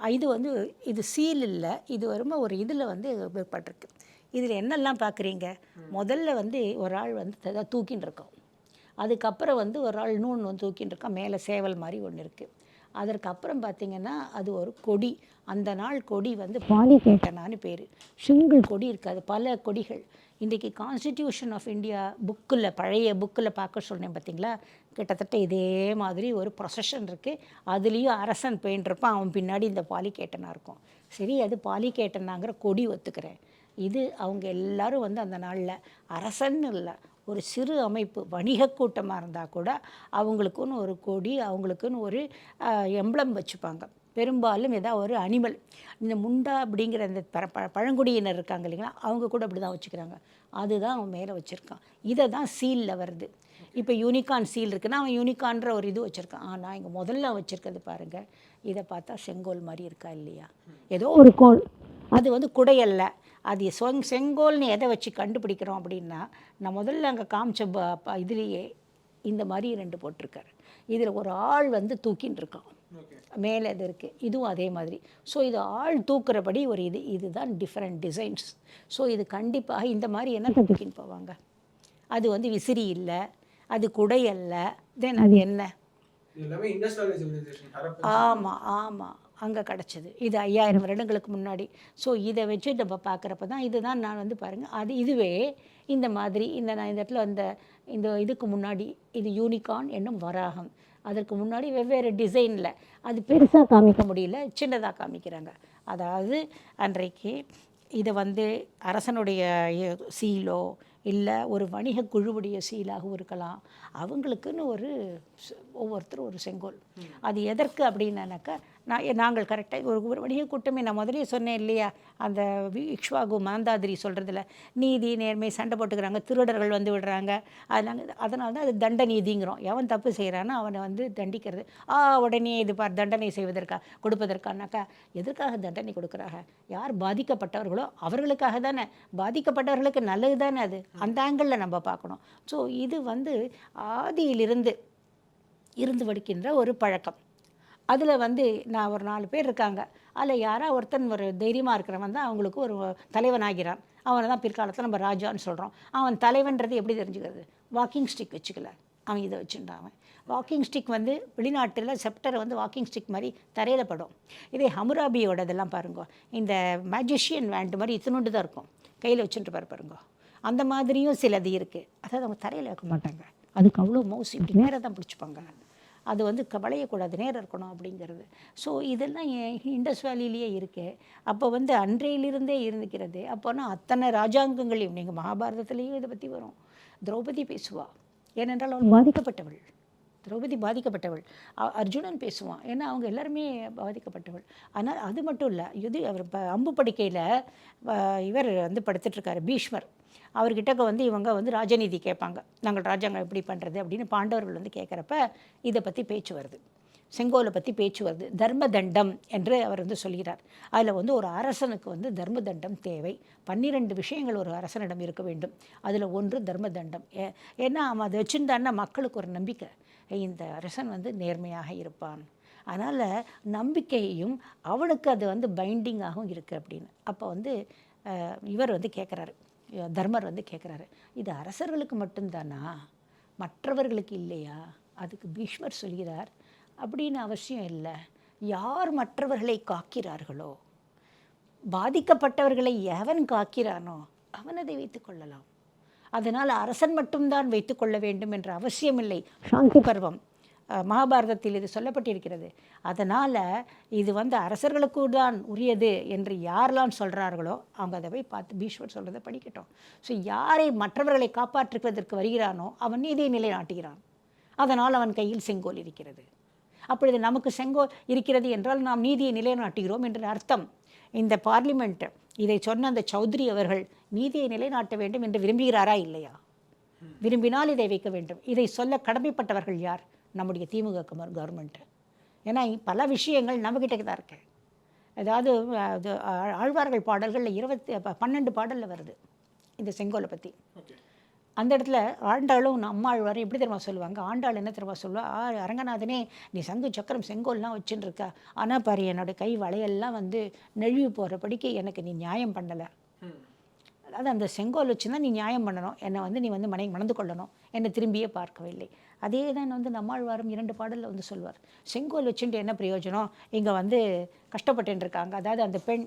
இது வந்து இது சீல் இல்லை, இது வருமா ஒரு இதில் வந்து ஏற்பட்டிருக்கு. இதில் என்னெல்லாம் பார்க்குறீங்க, முதல்ல வந்து ஒரு ஆள் வந்து தூக்கின்னு இருக்கோம், அதுக்கப்புறம் வந்து ஒரு ஆள் வந்து தூக்கின்னு இருக்கோம், மேலே சேவல் மாதிரி ஒன்று இருக்குது. அதற்கப்புறம் பார்த்திங்கன்னா அது ஒரு கொடி, அந்த நாள் கொடி வந்து பாலிகேட்டனான்னு பேர், சிங்கிள் கொடி இருக்காது, பல கொடிகள். இன்றைக்கி கான்ஸ்டிடியூஷன் ஆஃப் இந்தியா புக்கில், பழைய புக்கில் பார்க்க சொன்னேன் பார்த்திங்களா, கிட்டத்தட்ட இதே மாதிரி ஒரு ப்ரொசஷன் இருக்குது. அதுலேயும் அரசன் பெயின்றிருப்பான், அவன் பின்னாடி இந்த பாலிகேட்டனாக இருக்கும். சரி, அது பாலிகேட்டனாங்கிற கொடி ஒத்துக்கிறேன். இது அவங்க எல்லோரும் வந்து அந்த நாளில் அரசன்னு இல்லை, ஒரு சிறு அமைப்பு வணிக கூட்டமாக இருந்தால் கூட அவங்களுக்குன்னு ஒரு கொடி, அவங்களுக்குன்னு ஒரு எம்பளம் வச்சுப்பாங்க. பெரும்பாலும் ஏதாவது ஒரு அனிமல், இந்த முண்டா அப்படிங்கிற அந்த பழங்குடியினர் இருக்காங்க இல்லைங்களா, அவங்க கூட அப்படி தான் வச்சுக்கிறாங்க. அதுதான் அவன் மேலே வச்சுருக்கான். இதை தான் சீலில் வருது. இப்போ யூனிகார்ன் சீல் இருக்குன்னா அவன் யூனிகார்ன்ற ஒரு இது வச்சுருக்கான். ஆனால் இங்கே முதல்ல வச்சுருக்கிறது பாருங்கள், இதை பார்த்தா செங்கோல் மாதிரி இருக்கா இல்லையா, ஏதோ ஒரு கோல், அது வந்து குடையல்ல. அது செங்கோல்னு எதை வச்சு கண்டுபிடிக்கிறோம் அப்படின்னா, நான் முதல்ல அங்கே காமிச்ச இதுலேயே இந்த மாதிரி 2 போட்டிருக்காரு. இதில் ஒரு ஆள் வந்து தூக்கின்னு இருக்கான், மேலே இது இருக்குது, இதுவும் அதே மாதிரி. ஸோ இது ஆள் தூக்குறபடி ஒரு இதுதான் டிஃப்ரெண்ட் டிசைன்ஸ். ஸோ இது கண்டிப்பாக இந்த மாதிரி என்ன தூக்கின்னு போவாங்க, அது வந்து விசிறி இல்லை, அது குடை அல்ல, தென் அது என்ன, ஆமாம் ஆமாம் அங்கே கிடச்சிது. இது 5000 வருடங்களுக்கு முன்னாடி. ஸோ இதை வச்சு நம்ம பார்க்குறப்ப தான் இதுதான் நான் வந்து பாருங்கள், அது இதுவே இந்த மாதிரி நான் இந்த இடத்துல இந்த இதுக்கு முன்னாடி இது யூனிகார்ன் என்னும் வராகம், அதற்கு முன்னாடி வெவ்வேறு டிசைனில், அது பெருசாக காமிக்க முடியல, சின்னதாக காமிக்கிறாங்க. அதாவது அன்றைக்கு இதை வந்து அரசனுடைய சீலோ இல்லை ஒரு வணிக குழுவுடைய சீலாகவும் இருக்கலாம். அவங்களுக்குன்னு ஒவ்வொருத்தரும் ஒரு செங்கோல். அது எதற்கு அப்படின்னாக்கா, நாங்கள் கரெக்டாக ஒரு வணிக கூட்டமே நான் முதலே சொன்னேன் இல்லையா, அந்த இக்ஷ்வாகு மாந்தாதிரி சொல்கிறதுல நீதி நேர்மை சண்டை போட்டுக்கிறாங்க, திருடர்கள் வந்து விடுறாங்க, அதனால தான் அது தண்ட நீதிங்கிறோம். எவன் தப்பு செய்கிறானோ அவனை வந்து தண்டிக்கிறது. உடனே இது தண்டனை கொடுப்பதற்கானாக்கா எதற்காக தண்டனை கொடுக்குறாங்க? யார் பாதிக்கப்பட்டவர்களோ அவர்களுக்காக தானே, பாதிக்கப்பட்டவர்களுக்கு நல்லது தானே அது. அந்த ஆங்கிளில் நம்ம பார்க்கணும். ஸோ இது வந்து ஆதியிலிருந்து இருந்து வடிக்கின்ற ஒரு பழக்கம். அதில் வந்து நான் ஒரு 4 பேர் இருக்காங்க, அதில் யாராவது ஒருத்தன் ஒரு தைரியமாக இருக்கிறவன் தான் அவங்களுக்கு ஒரு தலைவனாகிறான். அவனை தான் பிற்காலத்தில் நம்ம ராஜான்னு சொல்கிறோம். அவன் தலைவன்றது எப்படி தெரிஞ்சுக்கிறது? வாக்கிங் ஸ்டிக் வச்சுக்கல, அவன் இதை வச்சுட்டான். அவன் வாக்கிங் ஸ்டிக் வந்து வெளிநாட்டில் செப்டரை வந்து வாக்கிங் ஸ்டிக் மாதிரி தரையில் படும். இதே ஹமுராபியோட இதெல்லாம் பாருங்க, இந்த மேஜிஷியன் வேண்ட் மாதிரி இத்தினோண்டு தான் இருக்கும், கையில் வச்சுட்டு பாருங்க. அந்த மாதிரியும் சிலது இருக்குது. அதாவது அவங்க தரையில் வைக்க மாட்டாங்க, அதுக்கு அவ்வளோ மவுஸ் இப்படி நேராக தான் பிடிச்சிப்பாங்க. அது வந்து வளையக்கூடாது, நேரம் இருக்கணும் அப்படிங்கிறது. ஸோ இதெல்லாம் இண்டஸ் வேலியிலேயே இருக்குது. அப்போ வந்து அன்றையிலிருந்தே இருந்துக்கிறது. அப்போனா அத்தனை ராஜாங்கங்களையும் நீங்கள் மகாபாரதத்துலேயும் இதை பற்றி வரும். திரௌபதி பேசுவா, ஏனென்றால் அவள் பாதிக்கப்பட்டவள். திரௌபதி பாதிக்கப்பட்டவள். அர்ஜுனன் பேசுவான், ஏன்னா அவங்க எல்லாருமே பாதிக்கப்பட்டவள். ஆனால் அது மட்டும் இல்லை, அவர் அம்பு படுக்கையில் இவர் வந்து படுத்துட்ருக்காரு பீஷ்மர். அவர்கிட்ட வந்து இவங்க வந்து ராஜநீதி கேட்பாங்க, நாங்கள் ராஜாங்கம் எப்படி பண்ணுறது அப்படின்னு பாண்டவர்கள் வந்து கேட்குறப்ப இதை பற்றி பேச்சு வருது, செங்கோலை பற்றி பேச்சு வருது. தர்ம தண்டம் என்று அவர் வந்து சொல்கிறார். அதில் வந்து ஒரு அரசனுக்கு வந்து தர்ம தண்டம் தேவை. 12 விஷயங்கள் ஒரு அரசனிடம் இருக்க வேண்டும். அதில் ஒன்று தர்ம தண்டம். ஏன்னா அவன் அதை வச்சுருந்தான்னா மக்களுக்கு ஒரு நம்பிக்கை, இந்த அரசன் வந்து நேர்மையாக இருப்பான். அதனால் நம்பிக்கையும் அவனுக்கு அது வந்து பைண்டிங்காகவும் இருக்குது அப்படின்னு. அப்போ வந்து இவர் வந்து கேட்குறாரு, தர்மர் வந்து கேட்குறாரு, இது அரசர்களுக்கு மட்டும்தானா, மற்றவர்களுக்கு இல்லையா? அதுக்கு பீஷ்மர் சொல்கிறார், அப்படின்னு அவசியம் இல்லை. யார் மற்றவர்களை காக்கிறார்களோ, பாதிக்கப்பட்டவர்களை எவன் காக்கிறானோ அவன் அதை வைத்துக்கொள்ளலாம். அதனால் அரசன் மட்டும்தான் வைத்துக்கொள்ள வேண்டும் என்ற அவசியமில்லை. சாந்தி பருவம் மகாபாரதத்தில் இது சொல்லப்பட்டிருக்கிறது. அதனால் இது வந்து அரசர்களுக்கு தான் உரியது என்று யாரெல்லாம் சொல்கிறார்களோ அவங்க அதை போய் பார்த்து பீஷ்மர் சொல்கிறத படிக்கட்டும். ஸோ யாரை மற்றவர்களை காப்பாற்றுவதற்கு வருகிறானோ அவன் நீதியை நிலைநாட்டுகிறான். அதனால் அவன் கையில் செங்கோல் இருக்கிறது. அப்பொழுது நமக்கு செங்கோல் இருக்கிறது என்றால் நாம் நீதியை நிலைநாட்டுகிறோம் என்று அர்த்தம். இந்த பார்லிமெண்ட் இதை சொன்ன அந்த சௌத்ரி அவர்கள் நீதியை நிலைநாட்ட வேண்டும் என்று விரும்புகிறாரா இல்லையா? விரும்பினால் இதை வைக்க வேண்டும். இதை சொல்ல கடமைப்பட்டவர்கள் யார்? நம்முடைய திமுக கவர்மெண்ட்டு. ஏன்னா பல விஷயங்கள் நம்மக்கிட்ட தான் இருக்கு. அதாவது ஆழ்வார்கள் பாடல்களில் 12 பாடலில் வருது இந்த செங்கோலை பற்றி. அந்த இடத்துல ஆண்டாளும் அம்மாழ்வாரும் எப்படி தெரியுமா சொல்லுவாங்க? ஆண்டாள் என்ன தெரியுமா சொல்லுவா, அரங்கநாதனே நீ சங்கு சக்கரம் செங்கோல்லாம் வச்சுன்னு இருக்கா, ஆனால் பாரு என்னோட கை வளையெல்லாம் வந்து நெழுவி போகிறபடிக்கு எனக்கு நீ நியாயம் பண்ணலை. அதாவது அந்த செங்கோல் வச்சு தான் நீ நியாயம் பண்ணணும், என்னை வந்து நீ வந்து மணந்து கொள்ளணும், என்னை திரும்பியே பார்க்கவில்லை. அதே தான் வந்து நம்மாழ்வாரும் 2 பாடலில் வந்து சொல்வார், செங்கோல் வச்சுட்டு என்ன பிரயோஜனம், இங்கே வந்து கஷ்டப்பட்டு இருக்காங்க. அதாவது அந்த பெண்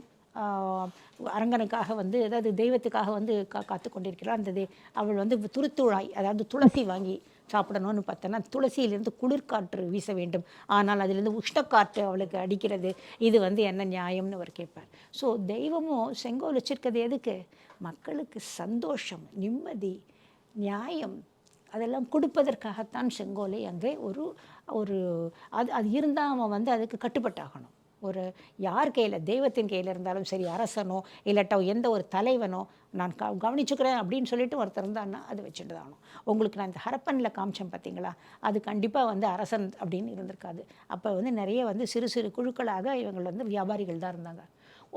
அரங்கனுக்காக வந்து, அதாவது தெய்வத்துக்காக வந்து காத்து கொண்டிருக்கிறாள். அந்த அவள் வந்து துருத்துழாய், அதாவது துளசி வாங்கி சாப்பிடணும்னு பார்த்தோன்னா துளசியிலிருந்து குளிர்காற்று வீச வேண்டும், ஆனால் அதிலிருந்து உஷ்ணக்காற்று அவளுக்கு அடிக்கிறது. இது வந்து என்ன நியாயம்னு அவர் கேட்பார். ஸோ தெய்வமும் செங்கோல் வச்சிருக்கிறது எதுக்கு? மக்களுக்கு சந்தோஷம், நிம்மதி, நியாயம் அதெல்லாம் கொடுப்பதற்காகத்தான் செங்கோலை அங்கே ஒரு அது இருந்தால் அவன் வந்து அதுக்கு கட்டுப்பட்டாகணும். ஒரு யார் கையில், தெய்வத்தின் கையில் இருந்தாலும் சரி, அரசனோ இல்லாட்டோ எந்த ஒரு தலைவனோ, நான் கவனிச்சுக்கிறேன் அப்படின்னு சொல்லிட்டு ஒருத்தர் இருந்தான்னா அது வச்சுட்டு தான் ஆகணும். உங்களுக்கு நான் இந்த ஹரப்பனில் காமிச்சேன் பார்த்தீங்களா, அது கண்டிப்பாக வந்து அரசன் அப்படின்னு இருந்திருக்காது. அப்போ வந்து நிறைய வந்து சிறு சிறு குழுக்களாக இவங்க வந்து வியாபாரிகள் தான் இருந்தாங்க.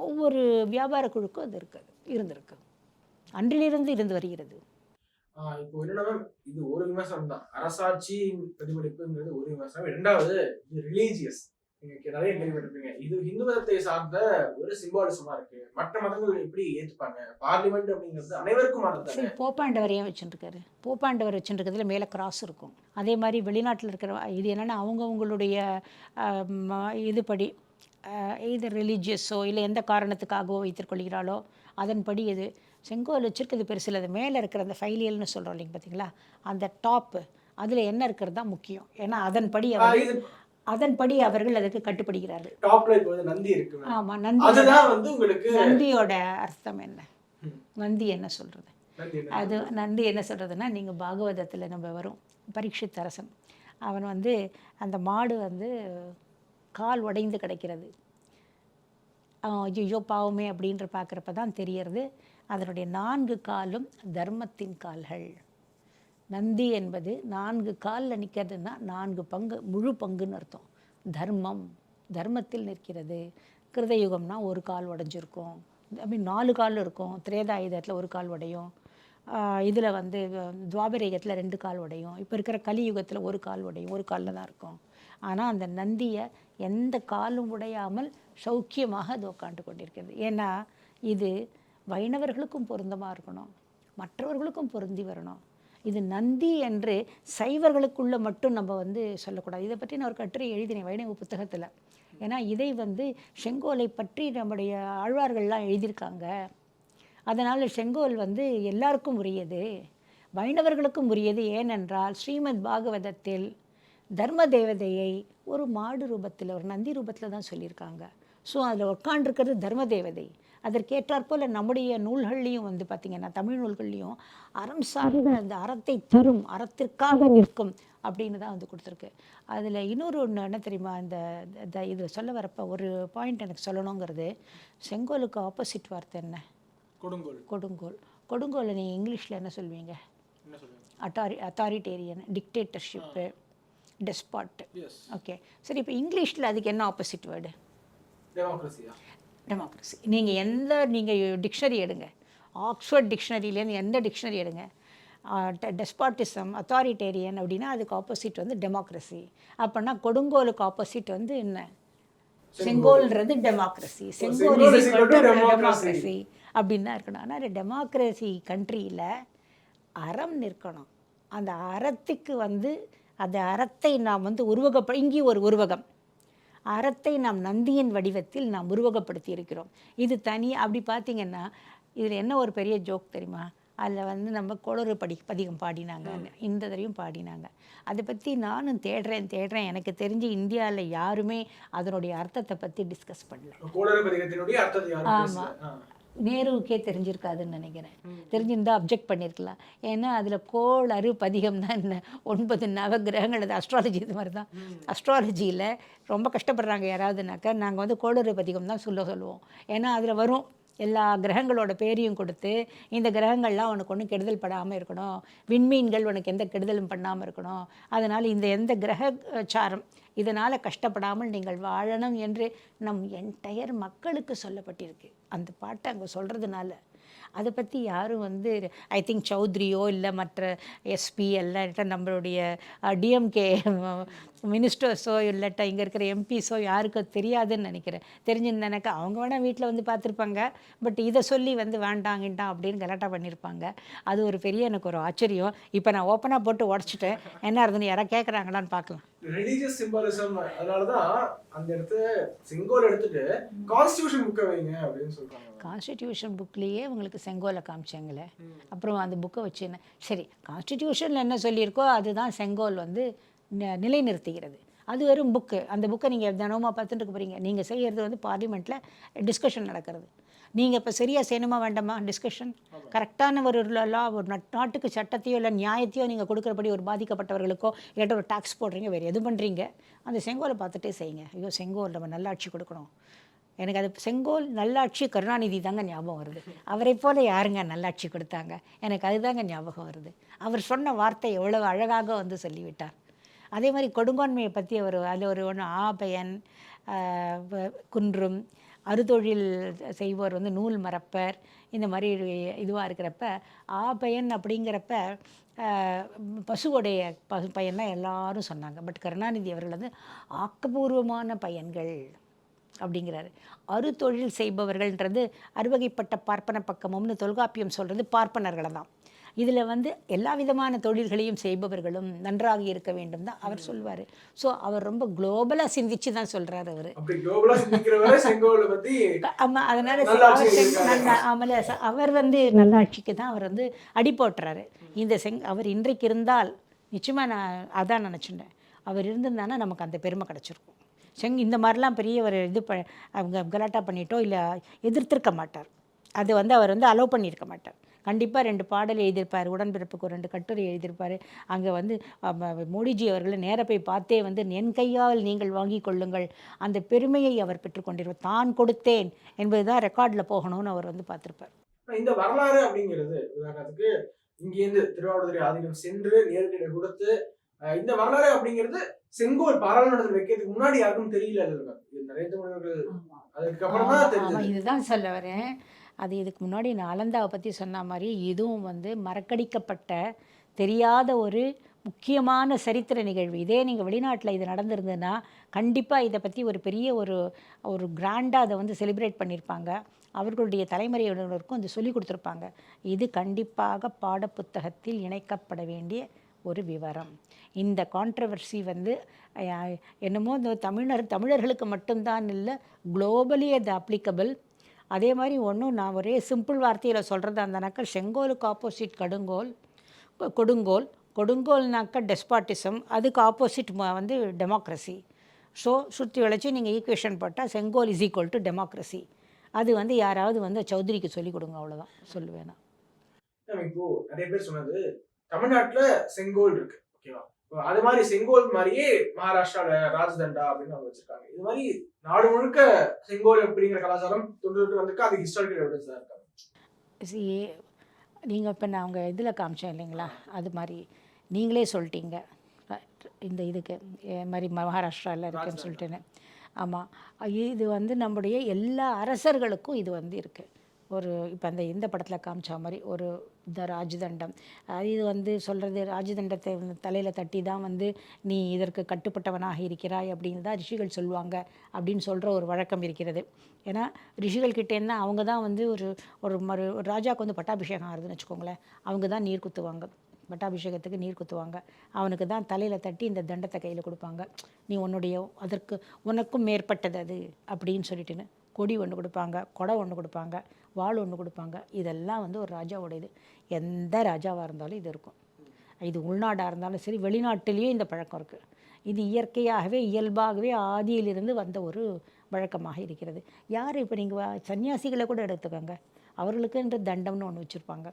ஒவ்வொரு வியாபார குழுக்கும் அது இருந்திருக்கு, அன்றிலிருந்து இருந்து வருகிறது. இப்போ என்னன்னா, இது ஒரு விமர்சனம் தான், அரசாட்சியின் பிரதிபலிப்புங்கிறது ஒரு விமர்சனம். 2வது இது ரிலீஜியஸ். நீங்க நிறைய கேள்விப்பட்டிருப்பீங்க, இது இந்து மதத்தை சார்ந்த ஒரு சிம்பாலிசமா இருக்கு, மற்ற மதங்கள் எப்படி ஏற்றுப்பாங்க, பார்லிமெண்ட் அப்படிங்கிறது அனைவருக்கும் ஆனது. போப்பாண்டவர் ஏன் வச்சுருக்காரு? போப்பாண்டவர் வச்சுருக்கிறதுல மேலே கிராஸ் இருக்கும். அதே மாதிரி வெளிநாட்டில் இருக்கிற இது என்னென்னா அவங்கவுங்களுடைய இதுபடி இது ரிலீஜியஸோ இல்லை எந்த காரணத்துக்காகவோ வைத்துக்கொள்கிறாளோ அதன்படி இது செங்கோல் வச்சுருக்கிறது பெருசு இல்லை. அது மேலே இருக்கிற அந்த ஃபைலியல்னு சொல்கிறோம் இல்லைங்க பார்த்தீங்களா, அந்த டாப்பு அதில் என்ன இருக்கிறது தான் முக்கியம். ஏன்னா அதன்படி அவர்கள் அதற்கு கட்டுப்படுகிறார்கள். டாப்ல இப்போ நந்தி இருக்கு. ஆமா, நந்தி. அதுதான் வந்து உங்களுக்கு நந்தியோட அர்த்தம் என்ன? நந்தி என்ன சொல்றது? அது நந்தி என்ன சொல்றதுன்னா, நீங்க பாகவதத்தில் நம்ம வரும் பரீட்சித் அரசன், அவன் வந்து அந்த மாடு வந்து கால் உடைந்து கிடக்கிறது. ஐயோ பாவமே அப்படின்ற பார்க்குறப்ப தான் தெரியறது அதனுடைய 4 காலும் தர்மத்தின் கால்கள். நந்தி என்பது 4 காலில் நிற்கிறதுனா 4 பங்கு, முழு பங்குன்னு அர்த்தம். தர்மத்தில் நிற்கிறது. கிருதயுகம்னா ஒரு கால் உடஞ்சிருக்கும், அப்படி 4 கால் இருக்கும். திரேதாயுதத்தில் ஒரு கால் உடையும், இதில் வந்து துவாபரயுகத்தில் 2 கால் உடையும், இப்போ இருக்கிற கலியுகத்தில் ஒரு கால் உடையும், ஒரு காலில் தான் இருக்கும். ஆனால் அந்த நந்தியை எந்த காலும் உடையாமல் சௌக்கியமாக அது உட்காந்து கொண்டிருக்கிறது. ஏன்னா இது வைணவர்களுக்கும் பொருந்தமாக இருக்கணும், மற்றவர்களுக்கும் பொருந்தி வரணும். இது நந்தி என்று சைவர்களுக்குள்ளே மட்டும் நம்ம வந்து சொல்லக்கூடாது. இதை பற்றி நான் ஒரு கட்டுரை எழுதினேன் வைணவ புத்தகத்தில். ஏன்னா இதை வந்து செங்கோலை பற்றி நம்முடைய ஆழ்வார்கள்லாம் எழுதியிருக்காங்க. அதனால் செங்கோல் வந்து எல்லாருக்கும் உரியது, வைணவர்களுக்கும் உரியது. ஏனென்றால் ஸ்ரீமத் பாகவதத்தில் தர்ம தேவதையை ஒரு மாடு ரூபத்தில், ஒரு நந்தி ரூபத்தில் தான் சொல்லியிருக்காங்க. ஸோ அதில் உட்காண்டிருக்கிறது தர்ம தேவதை. அதற்கேற்றாற்போல் நம்முடைய நூல்கள்லேயும் வந்து பார்த்திங்கன்னா, தமிழ் நூல்கள்லேயும் அறம் சார்ந்த அந்த அறத்தை தரும், அறத்திற்காக நிற்கும் அப்படின்னு தான் வந்து கொடுத்துருக்கு. அதில் இன்னொரு ஒன்று என்ன தெரியுமா, இந்த இதில் சொல்ல வரப்போ ஒரு பாயிண்ட் எனக்கு சொல்லணுங்கிறது, செங்கோலுக்கு ஆப்போசிட் வார்த்தை என்ன? கொடுங்கோல். கொடுங்கோலை நீங்கள் இங்கிலீஷில் என்ன சொல்வீங்க? அத்தாரிட்டேரியன், டிக்டேட்டர்ஷிப்பு, டெஸ்பாட். ஓகே, சரி. இப்போ இங்கிலீஷில் அதுக்கு என்ன ஆப்போசிட் வேர்டு? டெமோக்ரஸி. நீங்கள் டிக்ஷனரி எடுங்க, ஆக்ஸ்ஃபோர்ட் டிக்ஷனரியிலேருந்து எந்த டிக்ஷனரி எடுங்க, டெஸ்பாட்டிசம், அத்தாரிட்டேரியன் அப்படின்னா அதுக்கு ஆப்போசிட் வந்து டெமோக்ரஸி. அப்படின்னா கொடுங்கோலுக்கு ஆப்போசிட் வந்து என்ன? செங்கோல்ன்றது டெமோக்ரஸி. செங்கோல் டெமோக்ரஸி அப்படின்னு தான் இருக்கணும். ஆனால் டெமோக்ரஸி கண்ட்ரியில் அறம் நிற்கணும். அந்த அறத்துக்கு வந்து அந்த அறத்தை நாம் வந்து இங்கே ஒரு உருவகம், அறத்தை நாம் நந்தியின் வடிவத்தில் நாம் உருவகப்படுத்தி இருக்கிறோம். இது தனி. அப்படி பார்த்திங்கன்னா இதில் என்ன ஒரு பெரிய ஜோக் தெரியுமா? அதில் வந்து நம்ம கோளறு பதிகம் பாடினாங்க, இந்த தடவையும் பாடினாங்க. அதை பற்றி நானும் தேடுறேன். எனக்கு தெரிஞ்சு இந்தியாவில் யாருமே அதனுடைய அர்த்தத்தை பற்றி டிஸ்கஸ் பண்ணல. ஆமாம், நேருவுக்கே தெரிஞ்சிருக்காதுன்னு நினைக்கிறேன். தெரிஞ்சிருந்தால் அப்ஜெக்ட் பண்ணியிருக்கலாம். ஏன்னா அதில் கோளறு பதிகம் தான் என்ன 9 நவகிரகங்கள். அது அஸ்ட்ராலஜி இது மாதிரி தான். அஸ்ட்ராலஜியில் ரொம்ப கஷ்டப்படுறாங்க யாராவதுனாக்கா, நாங்கள் வந்து கோளறு பதிகம் தான் சொல்லுவோம். ஏன்னா அதில் வரும் எல்லா கிரகங்களோட பேரையும் கொடுத்து, இந்த கிரகங்கள்லாம் உனக்கு ஒன்றும் கெடுதல் படாமல் இருக்கணும், விண்மீன்கள் உனக்கு எந்த கெடுதலும் பண்ணாமல் இருக்கணும், அதனால் இந்த எந்த கிரக சாரம் இதனால் கஷ்டப்படாமல் நீங்கள் வாழணும் என்று நம் என்டையர் மக்களுக்கு சொல்லப்பட்டிருக்கு. அந்த பாட்டை அங்கே சொல்கிறதுனால அதை பற்றி யாரும் வந்து ஐ திங்க் சௌத்ரியோ இல்லை மற்ற எஸ்பி எல்லாம் நம்மளுடைய டிஎம்கே மினிஸ்டர்ஸோ இல்லாட்டா இங்கே இருக்கிற எம்பிஸோ யாருக்கும் தெரியாதுன்னு நினைக்கிறேன். தெரிஞ்சிருந்தானாக்கா அவங்க வேணால் வீட்டில் வந்து பார்த்துருப்பாங்க. பட் இதை சொல்லி வந்து வேண்டாங்கிட்டான் அப்படின்னு கலாட்டா பண்ணியிருப்பாங்க. அது ஒரு பெரிய எனக்கு ஒரு ஆச்சரியம். இப்போ நான் ஓப்பனாக போட்டு உடச்சிட்டேன். என்ன இருந்துன்னு யாராவது கேட்குறாங்களான்னு பார்க்கலாம். ரிலீஜியஸ் சிம்பாலிசம், அதனாலதான் அந்த இடத்துல செங்கோல் எடுத்துட்டு கான்ஸ்டிடியூஷன் புக்கை வைங்க அப்படின்னு சொல்றாங்க. கான்ஸ்டிடியூஷன் புக்லேயே உங்களுக்கு செங்கோலை காமிச்சாங்களே, அப்புறம் அந்த புக்கை வச்சு என்ன? சரி, கான்ஸ்டிடியூஷனில் என்ன சொல்லியிருக்கோ அதுதான் செங்கோல் வந்து நிலைநிறுத்துகிறது. அது வெறும் புக்கு. அந்த புக்கை நீங்கள் தினமாக பார்த்துட்டு இருக்க போகிறீங்க. நீங்கள் செய்கிறது வந்து பார்லிமெண்ட்டில் டிஸ்கஷன் நடக்கிறது. நீங்கள் இப்போ சரியாக செய்யணுமா வேண்டாமா டிஸ்கஷன்? கரெக்டான ஒரு லா, ஒரு நாட்டுக்கு சட்டத்தையோ இல்லை நியாயத்தையோ நீங்கள் கொடுக்குறபடி ஒரு பாதிக்கப்பட்டவர்களுக்கோ இல்லாட்ட ஒரு டாக்ஸ் போடுறீங்க, வேறு எது பண்ணுறீங்க, அந்த செங்கோலை பார்த்துட்டே செய்யுங்க. ஐயோ செங்கோல் நம்ம நல்லாட்சி கொடுக்கணும். எனக்கு அது செங்கோல் நல்லாட்சி கருணாநிதி தாங்க ஞாபகம் வருது. அவரை போல் யாருங்க நல்லாட்சி கொடுத்தாங்க? எனக்கு அதுதாங்க ஞாபகம் வருது. அவர் சொன்ன வார்த்தை எவ்வளவு அழகாக வந்து சொல்லிவிட்டார். அதே மாதிரி கொடுங்கோன்மையை பற்றி அதில் ஒன்று ஆபயன், குன்றும், அறுதொழில் செய்வோர் வந்து நூல் மறப்பர், இந்த மாதிரி இதுவாக இருக்கிறப்ப ஆபயன் அப்படிங்கிறப்ப பசுவோடைய பயன்லாம் எல்லாரும் சொன்னாங்க. பட் கருணாநிதி அவர்கள் வந்து ஆக்கப்பூர்வமான பயன்கள் அப்படிங்கிறாரு. அறுதொழில் செய்பவர்கள்ன்றது அறுவகைப்பட்ட பார்ப்பன பக்கமும்னு தொல்காப்பியம் சொல்கிறது பார்ப்பனர்களை தான். இதில் வந்து எல்லா விதமான தொழில்களையும் செய்பவர்களும் நன்றாக இருக்க வேண்டும் தான் அவர் சொல்வார். ஸோ அவர் ரொம்ப குளோபலாக சிந்திச்சு தான் சொல்கிறார் அவர். ஆமாம், அதனால் அவர் வந்து நல்லாட்சிக்கு தான் அவர் வந்து அடி போட்டுறாரு. இந்த அவர் இன்றைக்கு இருந்தால் நிச்சயமாக நான் அதான் நினச்சிட்டேன். அவர் இருந்திருந்தானா நமக்கு அந்த பெருமை கிடச்சிருக்கும். இந்த மாதிரிலாம் பெரிய ஒரு அவங்க கலாட்டா பண்ணிட்டோ இல்லை எதிர்த்திருக்க மாட்டார். அது வந்து அவர் வந்து அலோவ் பண்ணியிருக்க மாட்டார். கண்டிப்பாக 2 பாடல் எழுதியிருப்பார், உடன்பிறப்புக்கு 2 கட்டுரை எழுதியிருப்பார். அங்கே வந்து மோடிஜி அவர்களை நேர போய் பார்த்தே வந்து என் கையால் நீங்கள் வாங்கி கொள்ளுங்கள், அந்த பெருமையை அவர் பெற்றுக்கொண்டிருப்பார். தான் கொடுத்தேன் என்பது தான் ரெக்கார்டில் போகணும்னு அவர் வந்து பார்த்துருப்பார். இந்த வரலாறு அப்படிங்கிறது உதாரணத்துக்கு இங்கேருந்து திருவாவடுதுறை ஆதீனம் சென்று நேர்கிட்ட கொடுத்து இந்த வரலாறு அப்படிங்கிறது செங்கோல் பாராளுமன்றத்தில் வைக்கிறதுக்கு முன்னாடி யாருக்கும் தெரியல. நரேந்திர மோடி அவர்கள் அதுக்கப்புறம் தான் தெரிஞ்சது. இதுதான் சொல்ல வரேன். அது இதுக்கு முன்னாடி நான் அலந்தாவை பற்றி சொன்ன மாதிரி இதுவும் வந்து மறக்கடிக்கப்பட்ட தெரியாத ஒரு முக்கியமான சரித்திர நிகழ்வு. இதே நீங்கள் வெளிநாட்டில் இது நடந்திருந்ததுன்னா கண்டிப்பாக இதை பற்றி ஒரு பெரிய ஒரு கிராண்டாக அதை வந்து செலிப்ரேட் பண்ணியிருப்பாங்க. அவர்களுடைய தலைமுறையினருக்கும் அது சொல்லிக் கொடுத்துருப்பாங்க. இது கண்டிப்பாக பாடப்புத்தகத்தில் இணைக்கப்பட வேண்டிய ஒரு விவரம். இந்த கான்ட்ரவர்சி வந்து என்னமோ இந்த தமிழர்களுக்கு மட்டும்தான் இல்லை, குளோபலி அது அப்ளிகபிள். அதே மாதிரி ஒன்றும் நான் ஒரே சிம்பிள் வார்த்தையில் சொல்கிறதா இருந்தானாக்கா செங்கோலுக்கு ஆப்போசிட் கொடுங்கோல், கொடுங்கோல்னாக்கா டெஸ்பாட்டிசம், அதுக்கு ஆப்போசிட் வந்து டெமோக்ரஸி. ஸோ சுற்றி வளைச்சி நீங்கள் ஈக்குவேஷன் போட்டால் செங்கோல் இஸ் ஈக்குவல் டு டெமோக்ரஸி. அது வந்து யாராவது வந்து சௌத்ரிக்கு சொல்லிக் கொடுங்க, அவ்வளோதான் சொல்லுவேன் நான். இப்போ நிறைய பேர் சொன்னது தமிழ்நாட்டில் செங்கோல் இருக்கு, ஓகேவா? அது மாதிரி செங்கோல் மாதிரியே மகாராஷ்டிரால ராஜதண்டா அப்படின்னு அவங்க வச்சிருக்காங்க. இது மாதிரி நாடு முழுக்க செங்கோல் அப்படிங்கிற கலாச்சாரம் தொன்று வந்திருக்கு. அது ஹிஸ்டாரிக்கல் எவிடன்ஸ் தான் இருக்காங்க. நீங்கள் இப்போ நான் அவங்க இதில் காமிச்சேன் இல்லைங்களா, அது மாதிரி நீங்களே சொல்லிட்டீங்க இந்த இதுக்கு மாதிரி மகாராஷ்டிராவில் இருக்குன்னு சொல்லிட்டேன்னு. ஆமாம், இது வந்து நம்முடைய எல்லா அரசர்களுக்கும் இது வந்து இருக்குது. ஒரு இப்போ இந்த படத்தில் காமிச்ச மாதிரி ஒரு ராஜதண்டம், இது வந்து சொல்கிறது ராஜதண்டத்தை தலையில் தட்டி தான் வந்து நீ இதற்கு கட்டுப்பட்டவனாக இருக்கிறாய் அப்படின்னு தான் ரிஷிகள் சொல்லுவாங்க அப்படின்னு சொல்கிற ஒரு வழக்கம் இருக்கிறது. ஏன்னா ரிஷிகள் கிட்டேன்னா அவங்க தான் வந்து ஒரு ராஜாவுக்கு வந்து பட்டாபிஷேகம் ஆகுதுன்னு வச்சுக்கோங்களேன், அவங்க தான் நீர் குத்துவாங்க, பட்டாபிஷேகத்துக்கு நீர் குத்துவாங்க. அவனுக்கு தான் தலையில் தட்டி இந்த தண்டத்தை கையில் கொடுப்பாங்க. நீ அதற்கு உனக்கும் மேற்பட்டது அது அப்படின்னு சொல்லிட்டுன்னு கொடி ஒன்று கொடுப்பாங்க, குடம் ஒன்று கொடுப்பாங்க, வாள் ஒன்று கொடுப்பாங்க. இதெல்லாம் வந்து ஒரு ராஜாவோட இது. எந்த ராஜாவாக இருந்தாலும் இது இருக்கும். இது உள்நாடாக இருந்தாலும் சரி, வெளிநாட்டிலேயும் இந்த பழக்கம் இருக்குது. இது இயற்கையாகவே இயல்பாகவே ஆதியிலிருந்து வந்த ஒரு வழக்கமாக இருக்கிறது. யார் இப்போ நீங்கள் சன்னியாசிகளை கூட எடுத்துக்கோங்க, அவர்களுக்குன்ற தண்டம்னு ஒன்று வச்சுருப்பாங்க.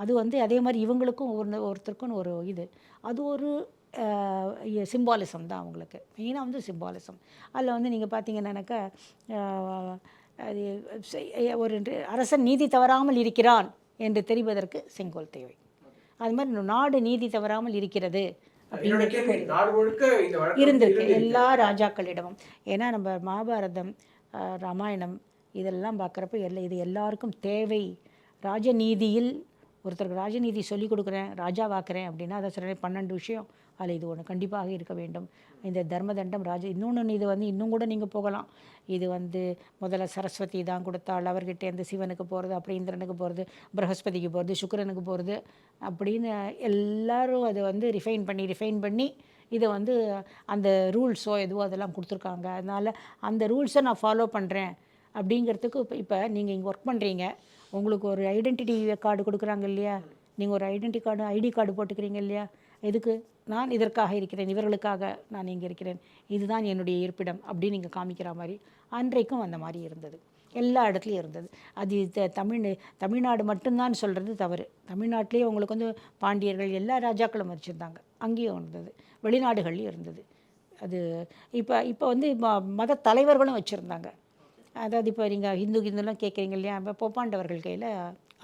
அது வந்து அதே மாதிரி இவங்களுக்கும் ஒருத்தருக்கும் ஒரு இது, அது ஒரு சிம்பாலிசம் தான் அவங்களுக்கு. மெயினாக வந்து சிம்பாலிசம். அதில் வந்து நீங்கள் பார்த்தீங்கன்னாக்கா அது ஒரு அரசன் நீதி தவறாமல் இருக்கிறான் என்று தெரிவதற்கு செங்கோல் தேவை. அது மாதிரி நாடு நீதி தவறாமல் இருக்கிறது இருந்திருக்கு எல்லா ராஜாக்களிடமும். ஏன்னா நம்ம மகாபாரதம், ராமாயணம் இதெல்லாம் பார்க்குறப்ப இது எல்லாருக்கும் தேவை. ராஜநீதியில் ஒருத்தருக்கு ராஜநீதி சொல்லிக் கொடுக்குறேன், ராஜாவாக்குறேன் அப்படின்னா அதை சொல்கிறேன் 12 விஷயம், அதில் இது ஒன்று கண்டிப்பாக இருக்க வேண்டும். இந்த தர்மதண்டம் இன்னொன்று இது வந்து இன்னும் கூட நீங்கள் போகலாம். இது வந்து முதல்ல சரஸ்வதி தான் கொடுத்தாள், அவர்கிட்ட இருந்து சிவனுக்கு போகிறது, அப்படி இந்திரனுக்கு போகிறது, பிரகஸ்பதிக்கு போகிறது, சுக்கிரனுக்கு போகிறது அப்படின்னு எல்லாரும் அதை வந்து ரிஃபைன் பண்ணி இதை வந்து அந்த ரூல்ஸோ எதுவோ அதெல்லாம் கொடுத்துருக்காங்க. அதனால் அந்த ரூல்ஸை நான் ஃபாலோ பண்ணுறேன் அப்படிங்கிறதுக்கு இப்போ நீங்கள் இங்கே ஒர்க் பண்ணுறீங்க, உங்களுக்கு ஒரு ஐடென்டிட்டி கார்டு கொடுக்குறாங்க இல்லையா, நீங்கள் ஒரு ஐடி கார்டு போட்டுக்கிறீங்க இல்லையா, எதுக்கு? நான் இதற்காக இருக்கிறேன், இவர்களுக்காக நான் இங்கே இருக்கிறேன், இதுதான் என்னுடைய இருப்பிடம் அப்படின்னு நீங்கள் காமிக்கிற மாதிரி அன்றைக்கும் அந்த மாதிரி இருந்தது, எல்லா இடத்துலையும் இருந்தது. அது தமிழ்நாடு மட்டும்தான் சொல்கிறது தவறு. தமிழ்நாட்டிலேயே உங்களுக்கு வந்து பாண்டியர்கள் எல்லா ராஜாக்களும் வச்சுருந்தாங்க, அங்கேயும் இருந்தது, வெளிநாடுகள்லையும் இருந்தது. அது இப்போ வந்து மத தலைவர்களும் வச்சுருந்தாங்க. அதாவது இப்போ நீங்கள் ஹிந்துலாம் கேட்குறீங்க இல்லையா, இப்போ போப்பாண்டவர்கள் கையில்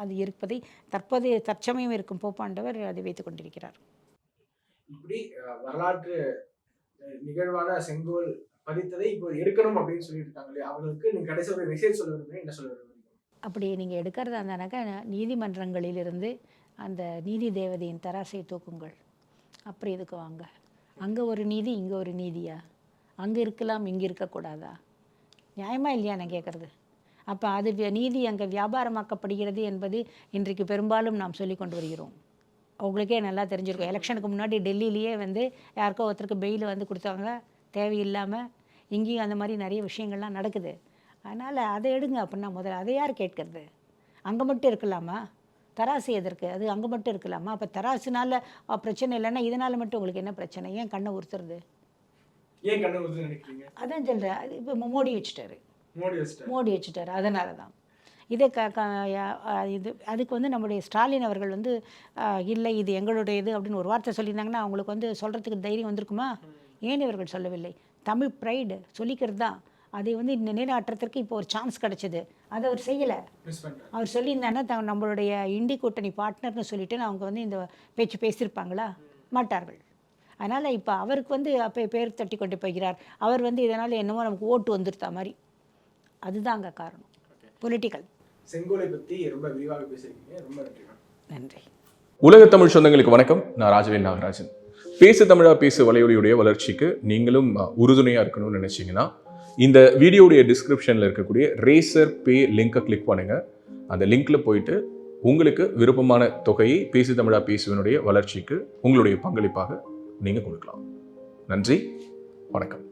அது இருப்பதை தற்சமயம் இருக்கும் போப்பாண்டவர் அதை வைத்துக் கொண்டிருக்கிறார். இப்படி வரலாற்று நிகழ்வான செங்கோல் பதித்ததை இப்போ எடுக்கணும் அப்படின்னு சொல்லிட்டு இருக்காங்க இல்லையா, அவங்களுக்கு நீங்கள் கடைசி ஒரு மெசேஜ் சொல்ல விரும்புகிறேன், என்ன சொல்ல விரும்புகிறீங்க? அப்படி நீங்கள் எடுக்கிறதா இருந்தானாக்கா நீதிமன்றங்களிலிருந்து அந்த நீதி தேவதையின் தராசை தூக்குங்கள், அப்புறம் எதுக்கு வாங்க. அங்கே ஒரு நீதி, இங்கே ஒரு நீதியா? அங்கே இருக்கலாம், இங்கே இருக்கக்கூடாதா? நியாயமாக இல்லையா நான் கேட்குறது? அப்போ அது நீதி அங்கே வியாபாரமாக்கப்படுகிறது என்பது இன்றைக்கு பெரும்பாலும் நாம் சொல்லி கொண்டு வருகிறோம். உங்களுக்கே நல்லா தெரிஞ்சிருக்கும், எலெக்ஷனுக்கு முன்னாடி டெல்லியிலேயே வந்து யாருக்கோ ஒருத்தருக்கு பெயில் வந்து கொடுத்தாங்க தேவையில்லாமல். இங்கேயும் அந்த மாதிரி நிறைய விஷயங்கள்லாம் நடக்குது. அதனால் அதை எடுங்க அப்படின்னா முதல்ல அதை யார் கேட்கறது? அங்கே மட்டும் இருக்கலாமா? தராசு எதற்கு? அது அங்கே மட்டும் இருக்கலாமா? அப்போ தராசுனால பிரச்சனை இல்லைன்னா இதனால் மட்டும் உங்களுக்கு என்ன பிரச்சனை? ஏன் கண்ணை உறுத்துறது? நினைக்கிறீங்க? அதான் சொல்கிறேன், இப்போ மோடி வச்சுட்டாரு, அதனால தான். இதை இது அதுக்கு வந்து நம்முடைய ஸ்டாலின் அவர்கள் வந்து இல்லை இது எங்களுடையது அப்படின்னு ஒரு வார்த்தை சொல்லியிருந்தாங்கன்னா அவங்களுக்கு வந்து சொல்கிறதுக்கு தைரியம் வந்திருக்குமா? ஏன் இவர்கள் சொல்லவில்லை? தமிழ் ப்ரைடு சொல்லிக்கிறது தான். அதை வந்து இந்த நிலைநாட்டுறதுக்கு இப்போ ஒரு சான்ஸ் கிடச்சிது, அதை அவர் செய்யலை. அவர் சொல்லியிருந்தாங்கன்னா நம்மளுடைய இண்டி கூட்டணி பார்ட்னர்னு சொல்லிட்டு அவங்க வந்து இந்த பேச்சு பேசியிருப்பாங்களா? மாட்டார்கள். அதனால் இப்போ அவருக்கு வந்து அப்போ பேர் தட்டி கொண்டு போகிறார். அவர் வந்து இதனால் என்னமோ நமக்கு ஓட்டு வந்துருத்தா மாதிரி. அதுதான் அங்கே காரணம், பொலிட்டிக்கல். செங்கோலை பற்றி ரொம்ப விரிவாக பேசியிருக்கீங்க, ரொம்ப நன்றி. நன்றி. உலக தமிழ் சொந்தங்களுக்கு வணக்கம். நான் ராஜவேல் நாகராஜன். பேசு தமிழா பேசு வலையொலியுடைய வளர்ச்சிக்கு நீங்களும் உறுதுணையாக இருக்கணும்னு நினச்சிங்கன்னா இந்த வீடியோடைய டிஸ்கிரிப்ஷனில் இருக்கக்கூடிய ரேசர் பே லிங்கை கிளிக் பண்ணுங்கள். அந்த லிங்க்கில் போயிட்டு உங்களுக்கு விருப்பமான தொகையை பேசு தமிழா பேசுவனுடைய வளர்ச்சிக்கு உங்களுடைய பங்களிப்பாக நீங்கள் கொடுக்கலாம். நன்றி, வணக்கம்.